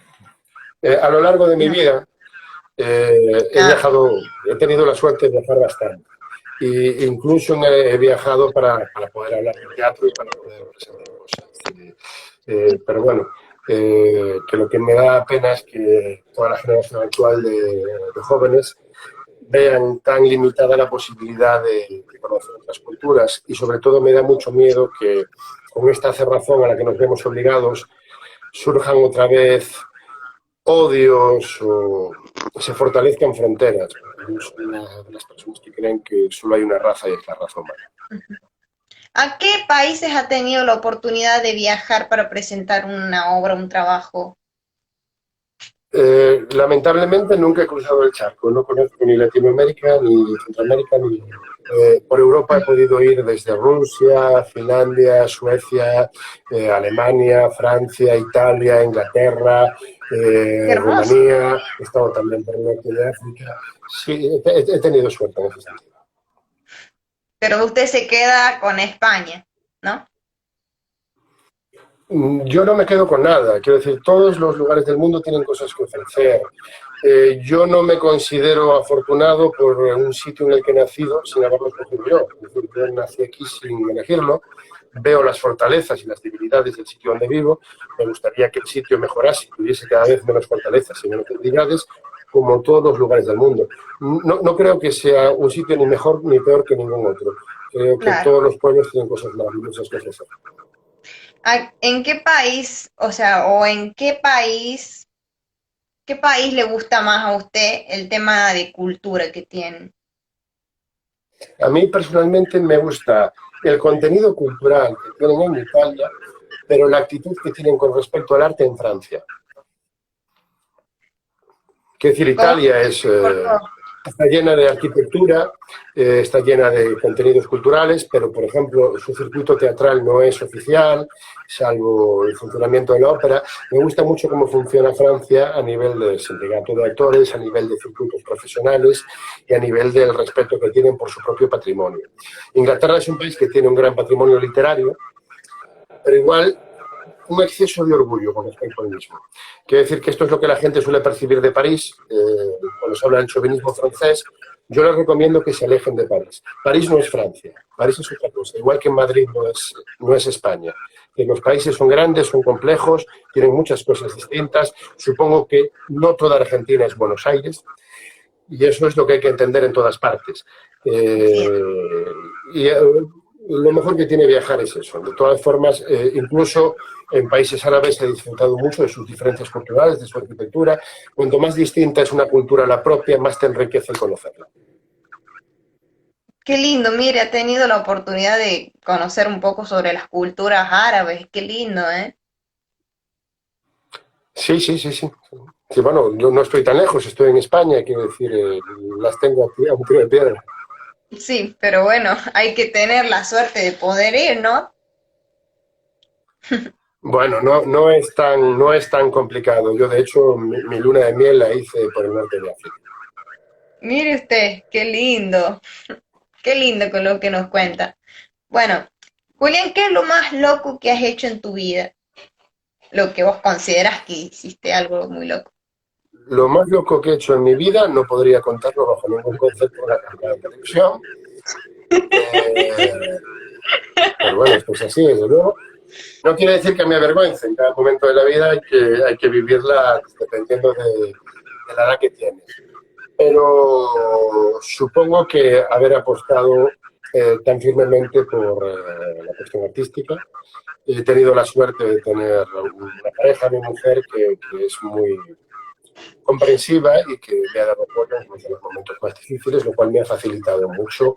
A lo largo de mi No. vida he Ah, viajado, he tenido la suerte de viajar bastante. Y incluso he viajado para poder hablar de teatro y para poder presentar cosas. Pero bueno, que lo que me da pena es que toda la generación actual de jóvenes vean tan limitada la posibilidad de conocer otras culturas y sobre todo me da mucho miedo que con esta cerrazón a la que nos vemos obligados surjan otra vez odios o se fortalezcan fronteras. Yo soy una de las personas que creen que solo hay una raza y es la raza humana. ¿a qué países ha tenido la oportunidad de viajar para presentar una obra, un trabajo? Lamentablemente nunca he cruzado el charco, no conozco ni Latinoamérica ni Centroamérica ni por Europa he podido ir desde Rusia, Finlandia, Suecia, Alemania, Francia, Italia, Inglaterra, Qué hermoso. Rumanía, he estado también por el norte de África. Sí, he tenido suerte en ese sentido. Pero usted se queda con España, ¿no? Yo no me quedo con nada, quiero decir, todos los lugares del mundo tienen cosas que ofrecer. Yo no me considero afortunado por un sitio en el que he nacido sin haberlo escogido yo. Es decir, yo nací aquí sin elegirlo, veo las fortalezas y las debilidades del sitio donde vivo, me gustaría que el sitio mejorase, tuviese cada vez menos fortalezas y menos debilidades, como todos los lugares del mundo. No creo que sea un sitio ni mejor ni peor que ningún otro. Creo que Claro. todos los pueblos tienen cosas maravillosas que ofrecer. ¿En qué país, o sea, o en qué país le gusta más a usted el tema de cultura que tienen? A mí personalmente me gusta el contenido cultural que tienen en Italia, pero la actitud que tienen con respecto al arte en Francia. Quiero decir, ¿Cómo Italia se cortó? está llena de arquitectura, está llena de contenidos culturales, pero, por ejemplo, su circuito teatral no es oficial, salvo el funcionamiento de la ópera. Me gusta mucho cómo funciona Francia a nivel de sindicato de actores, a nivel de circuitos profesionales y a nivel del respeto que tienen por su propio patrimonio. Inglaterra es un país que tiene un gran patrimonio literario, pero igual un exceso de orgullo con respecto al mismo. Quiero decir que esto es lo que la gente suele percibir de París, cuando se habla del chauvinismo francés. Yo les recomiendo que se alejen de París. París no es Francia, París es otra cosa, igual que Madrid no es España. Que los países son grandes, son complejos, tienen muchas cosas distintas. Supongo que no toda Argentina es Buenos Aires, y eso es lo que hay que entender en todas partes. Así es. Y lo mejor que tiene viajar es eso. De todas formas, incluso en países árabes he disfrutado mucho de sus diferencias culturales, de su arquitectura. Cuanto más distinta es una cultura a la propia, más te enriquece conocerla. Qué lindo, mire, ha tenido la oportunidad de conocer un poco sobre las culturas árabes. Qué lindo, ¿eh? Sí, sí, sí, sí. Sí, bueno, yo no estoy tan lejos, estoy en España, quiero decir, las tengo aquí a un tiro de piedra. Sí, pero bueno, hay que tener la suerte de poder ir, ¿no? Bueno, no es tan complicado. Yo, de hecho, mi luna de miel la hice por el norte de África. Mire usted, qué lindo con lo que nos cuenta. Bueno, Julián, ¿qué es lo más loco que has hecho en tu vida? Lo que vos consideras que hiciste algo muy loco. Lo más loco que he hecho en mi vida no podría contarlo bajo ningún concepto de la cámara de televisión, eh, pero bueno, esto es así, desde luego. No quiere decir que me avergüence. En cada momento de la vida hay que vivirla dependiendo de la edad que tienes. Pero supongo que haber apostado tan firmemente por la cuestión artística. He tenido la suerte de tener una pareja, mi mujer, que es muy comprensiva y que me ha dado apoyo en los momentos más difíciles, lo cual me ha facilitado mucho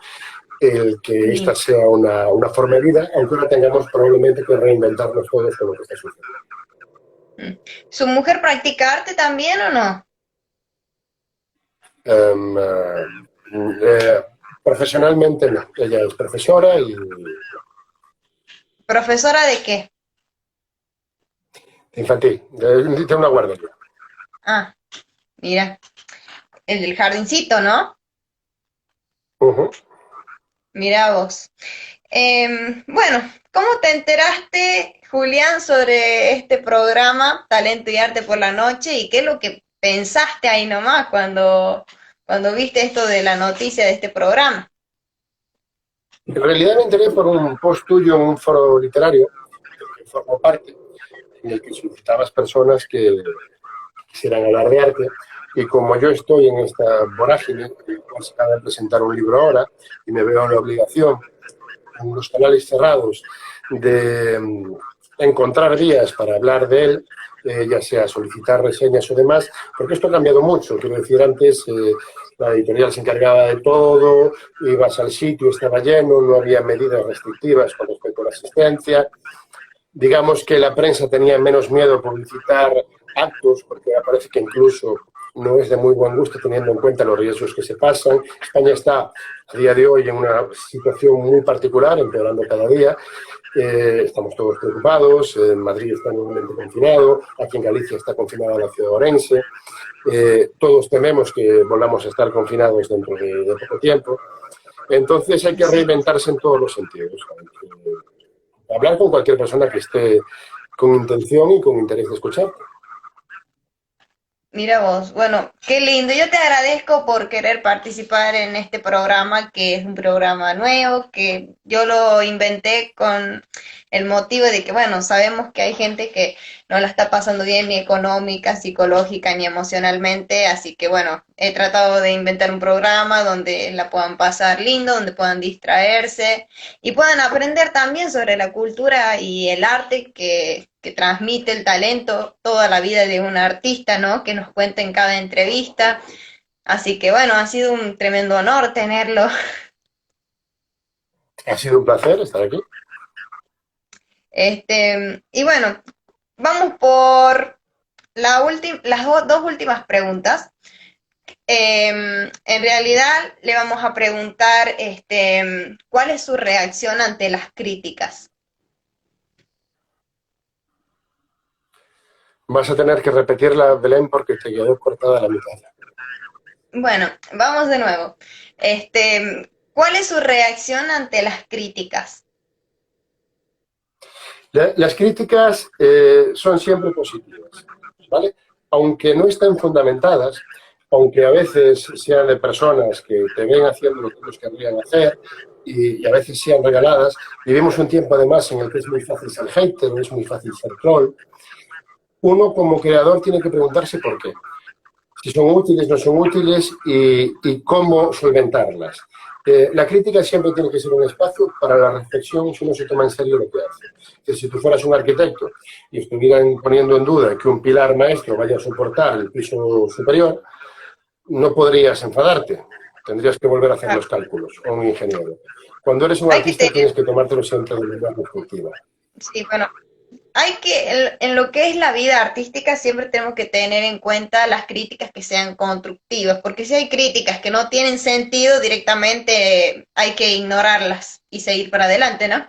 el que esta sea una forma de vida, aunque ahora tengamos probablemente que reinventarnos todos con lo que está sucediendo. ¿Su mujer practica arte también o no? Profesionalmente no. Ella es profesora y... ¿Profesora de qué? Infantil, de una guardería. Ah, mira, el del jardincito, ¿no? Mira vos. Bueno, ¿cómo te enteraste, Julián, sobre este programa Talento y Arte por la Noche y qué es lo que pensaste ahí nomás cuando viste esto de la noticia de este programa? En realidad me enteré por un post tuyo en un foro literario, del que formo parte, en el que solicitabas personas que quisieran hablar de arte, y como yo estoy en esta vorágine, acabo de presentar un libro ahora, y me veo en la obligación, en los canales cerrados, de encontrar vías para hablar de él, ya sea solicitar reseñas o demás, porque esto ha cambiado mucho. Quiero decir, antes la editorial se encargaba de todo, ibas al sitio, estaba lleno, no había medidas restrictivas con respecto a la asistencia. Digamos que la prensa tenía menos miedo a publicitar actos, porque me parece que incluso no es de muy buen gusto teniendo en cuenta los riesgos que se pasan. España está a día de hoy en una situación muy particular, empeorando cada día. Estamos todos preocupados, en Madrid está nuevamente confinado, aquí en Galicia está confinada la ciudad de Orense. Todos tememos que volvamos a estar confinados dentro de poco tiempo. Entonces hay que reinventarse en todos los sentidos. Hablar con cualquier persona que esté con intención y con interés de escucharte. Mira vos, bueno, qué lindo. Yo te agradezco por querer participar en este programa, que es un programa nuevo, que yo lo inventé con el motivo de que, bueno, sabemos que hay gente que no la está pasando bien ni económica, psicológica, ni emocionalmente, así que, bueno, he tratado de inventar un programa donde la puedan pasar lindo, donde puedan distraerse y puedan aprender también sobre la cultura y el arte que transmite el talento, toda la vida de un artista, ¿no? Que nos cuenta en cada entrevista. Así que bueno, ha sido un tremendo honor tenerlo. Ha sido un placer estar aquí. Y bueno, vamos por las dos últimas preguntas. En realidad le vamos a preguntar ¿cuál es su reacción ante las críticas? Vas a tener que repetirla, Belén, porque te quedó cortada la mitad. Bueno, vamos de nuevo. ¿Cuál es su reacción ante las críticas? Las críticas son siempre positivas, ¿vale? Aunque no estén fundamentadas, aunque a veces sean de personas que te ven haciendo lo que ellos querrían hacer y a veces sean regaladas, vivimos un tiempo además en el que es muy fácil ser hater, es muy fácil ser troll. Uno como creador tiene que preguntarse por qué. Si son útiles, no son útiles y cómo solventarlas. La crítica siempre tiene que ser un espacio para la reflexión si uno se toma en serio lo que hace. Que si tú fueras un arquitecto y estuvieran poniendo en duda que un pilar maestro vaya a soportar el piso superior, no podrías enfadarte. Tendrías que volver a hacer los cálculos, o un ingeniero. Cuando eres un artista tienes que tomártelo siempre de manera constructiva. Sí, bueno. En lo que es la vida artística siempre tenemos que tener en cuenta las críticas que sean constructivas, porque si hay críticas que no tienen sentido, directamente hay que ignorarlas y seguir para adelante, ¿no?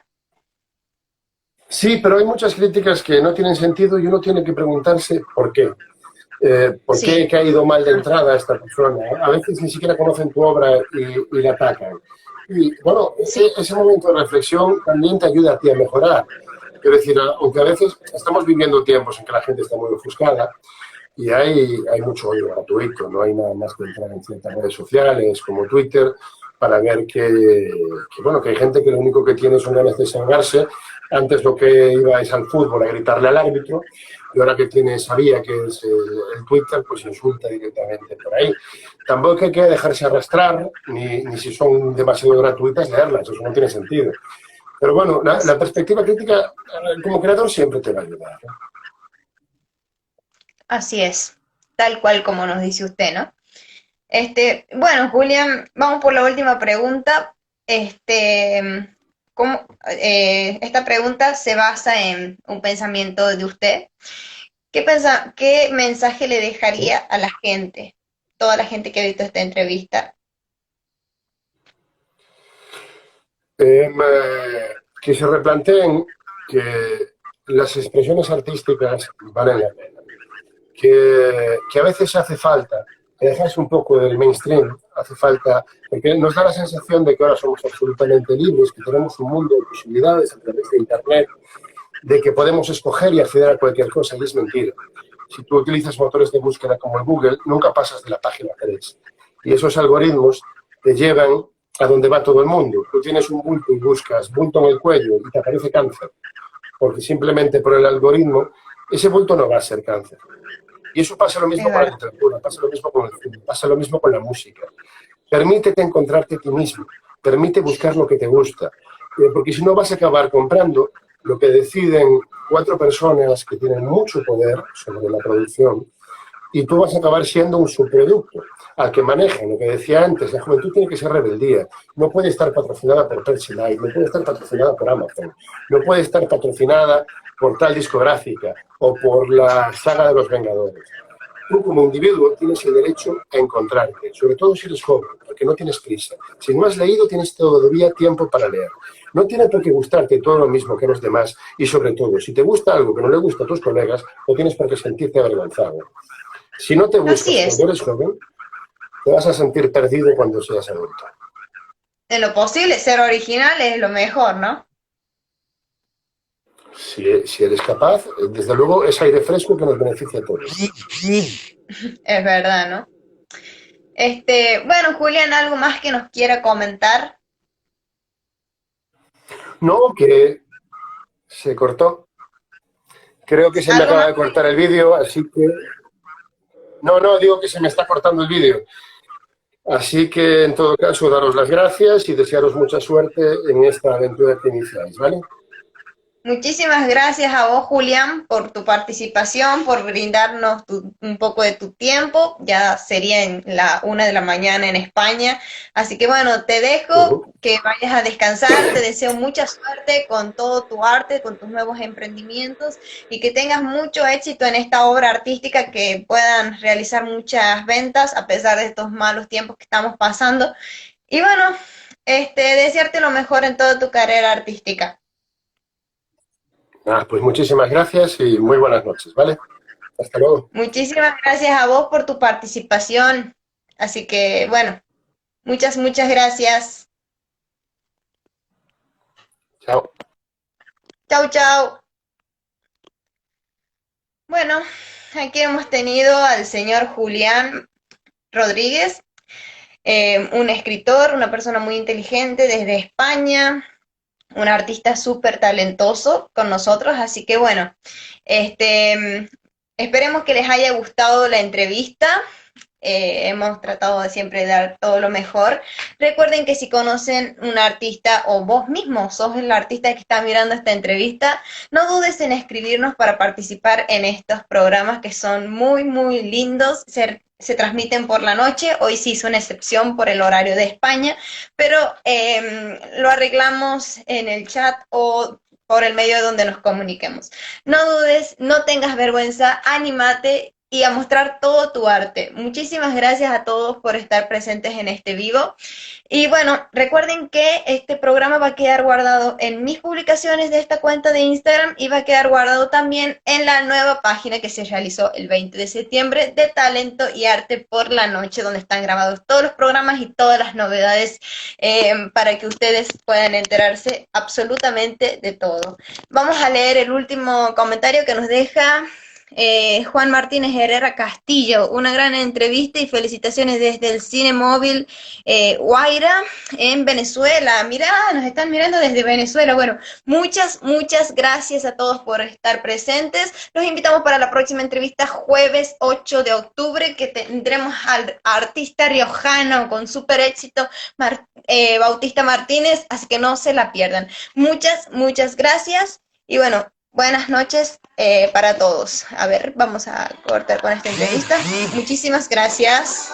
Sí, pero hay muchas críticas que no tienen sentido y uno tiene que preguntarse por qué. ¿Por qué he caído mal de entrada a esta persona? A veces ni siquiera conocen tu obra y la atacan. Y bueno, ese momento de reflexión también te ayuda a ti a mejorar. Es decir, aunque a veces estamos viviendo tiempos en que la gente está muy ofuscada y hay mucho odio gratuito, no hay nada más que entrar en ciertas redes sociales como Twitter para ver bueno, que hay gente que lo único que tiene son ganas de desahogarse. Antes lo que iba es al fútbol a gritarle al árbitro, y ahora que tiene esa vía que es el Twitter, pues insulta directamente por ahí. Tampoco hay que dejarse arrastrar, ni si son demasiado gratuitas, leerlas, eso no tiene sentido. Pero bueno, la perspectiva crítica como creador siempre te va a ayudar, ¿no? Así es, tal cual como nos dice usted, ¿no? Bueno, Julián, vamos por la última pregunta. Esta pregunta se basa en un pensamiento de usted. ¿Qué mensaje le dejaría a la gente, toda la gente que ha visto esta entrevista? Que se replanteen que las expresiones artísticas valen la pena. Que a veces hace falta alejarse un poco del mainstream, hace falta, porque nos da la sensación de que ahora somos absolutamente libres, que tenemos un mundo de posibilidades a través de Internet, de que podemos escoger y acceder a cualquier cosa, y es mentira. Si tú utilizas motores de búsqueda como el Google, nunca pasas de la página 3. Y esos algoritmos te llevan a donde va todo el mundo. Tú tienes un bulto y buscas bulto en el cuello y te aparece cáncer, porque simplemente por el algoritmo ese bulto no va a ser cáncer. Y eso pasa lo mismo con la literatura, pasa lo mismo con el cine, pasa lo mismo con la música. Permítete encontrarte a ti mismo, permite buscar lo que te gusta, porque si no vas a acabar comprando lo que deciden 4 personas que tienen mucho poder sobre la producción, y tú vas a acabar siendo un subproducto al que manejen. Lo que decía antes, la juventud tiene que ser rebeldía. No puede estar patrocinada por Pepsi Light, no puede estar patrocinada por Amazon, no puede estar patrocinada por tal discográfica o por la saga de los Vengadores. Tú como individuo tienes el derecho a encontrarte, sobre todo si eres joven, porque no tienes prisa. Si no has leído, tienes todavía tiempo para leer. No tiene por qué gustarte todo lo mismo que los demás, y sobre todo, si te gusta algo que no le gusta a tus colegas, no tienes por qué sentirte avergonzado. Si no te buscas cuando eres joven, te vas a sentir perdido cuando seas adulto. En lo posible, ser original es lo mejor, ¿no? Si eres capaz, desde luego es aire fresco que nos beneficia a todos. Es verdad, ¿no? Bueno, Julián, ¿algo más que nos quiera comentar? No, que se cortó. Creo que se me acaba de cortar el vídeo, así que... No, digo que se me está cortando el vídeo. Así que, en todo caso, daros las gracias y desearos mucha suerte en esta aventura que iniciáis, ¿vale? Muchísimas gracias a vos, Julián, por tu participación, por brindarnos un poco de tu tiempo. Ya sería en la 1 de la mañana en España. Así que bueno, te dejo que vayas a descansar. Te deseo mucha suerte con todo tu arte, con tus nuevos emprendimientos y que tengas mucho éxito en esta obra artística, que puedan realizar muchas ventas a pesar de estos malos tiempos que estamos pasando. Y bueno, desearte lo mejor en toda tu carrera artística. Pues muchísimas gracias y muy buenas noches, ¿vale? Hasta luego. Muchísimas gracias a vos por tu participación. Así que, bueno, muchas gracias. Chao. Chau. Bueno, aquí hemos tenido al señor Julián Rodríguez, un escritor, una persona muy inteligente desde España, un artista súper talentoso con nosotros, así que bueno, esperemos que les haya gustado la entrevista. Hemos tratado de siempre dar todo lo mejor. Recuerden que si conocen un artista o vos mismo sos el artista que está mirando esta entrevista, no dudes en escribirnos para participar en estos programas que son muy lindos. Se transmiten por la noche. Hoy sí hizo una excepción por el horario de España, pero lo arreglamos en el chat o por el medio donde nos comuniquemos. No dudes, no tengas vergüenza, anímate y a mostrar todo tu arte. Muchísimas gracias a todos por estar presentes en este vivo. Y bueno, recuerden que este programa va a quedar guardado en mis publicaciones de esta cuenta de Instagram y va a quedar guardado también en la nueva página que se realizó el 20 de septiembre de Talento y Arte por la Noche, donde están grabados todos los programas y todas las novedades para que ustedes puedan enterarse absolutamente de todo. Vamos a leer el último comentario que nos deja Juan Martínez Herrera Castillo, una gran entrevista y felicitaciones desde el Cine Móvil Guaira en Venezuela. Mirá, nos están mirando desde Venezuela. Bueno, muchas gracias a todos por estar presentes. Los invitamos para la próxima entrevista jueves 8 de octubre, que tendremos al artista riojano con súper éxito, Bautista Martínez, así que no se la pierdan. Muchas gracias y bueno, buenas noches para todos. A ver, vamos a cortar con esta entrevista. Muchísimas gracias.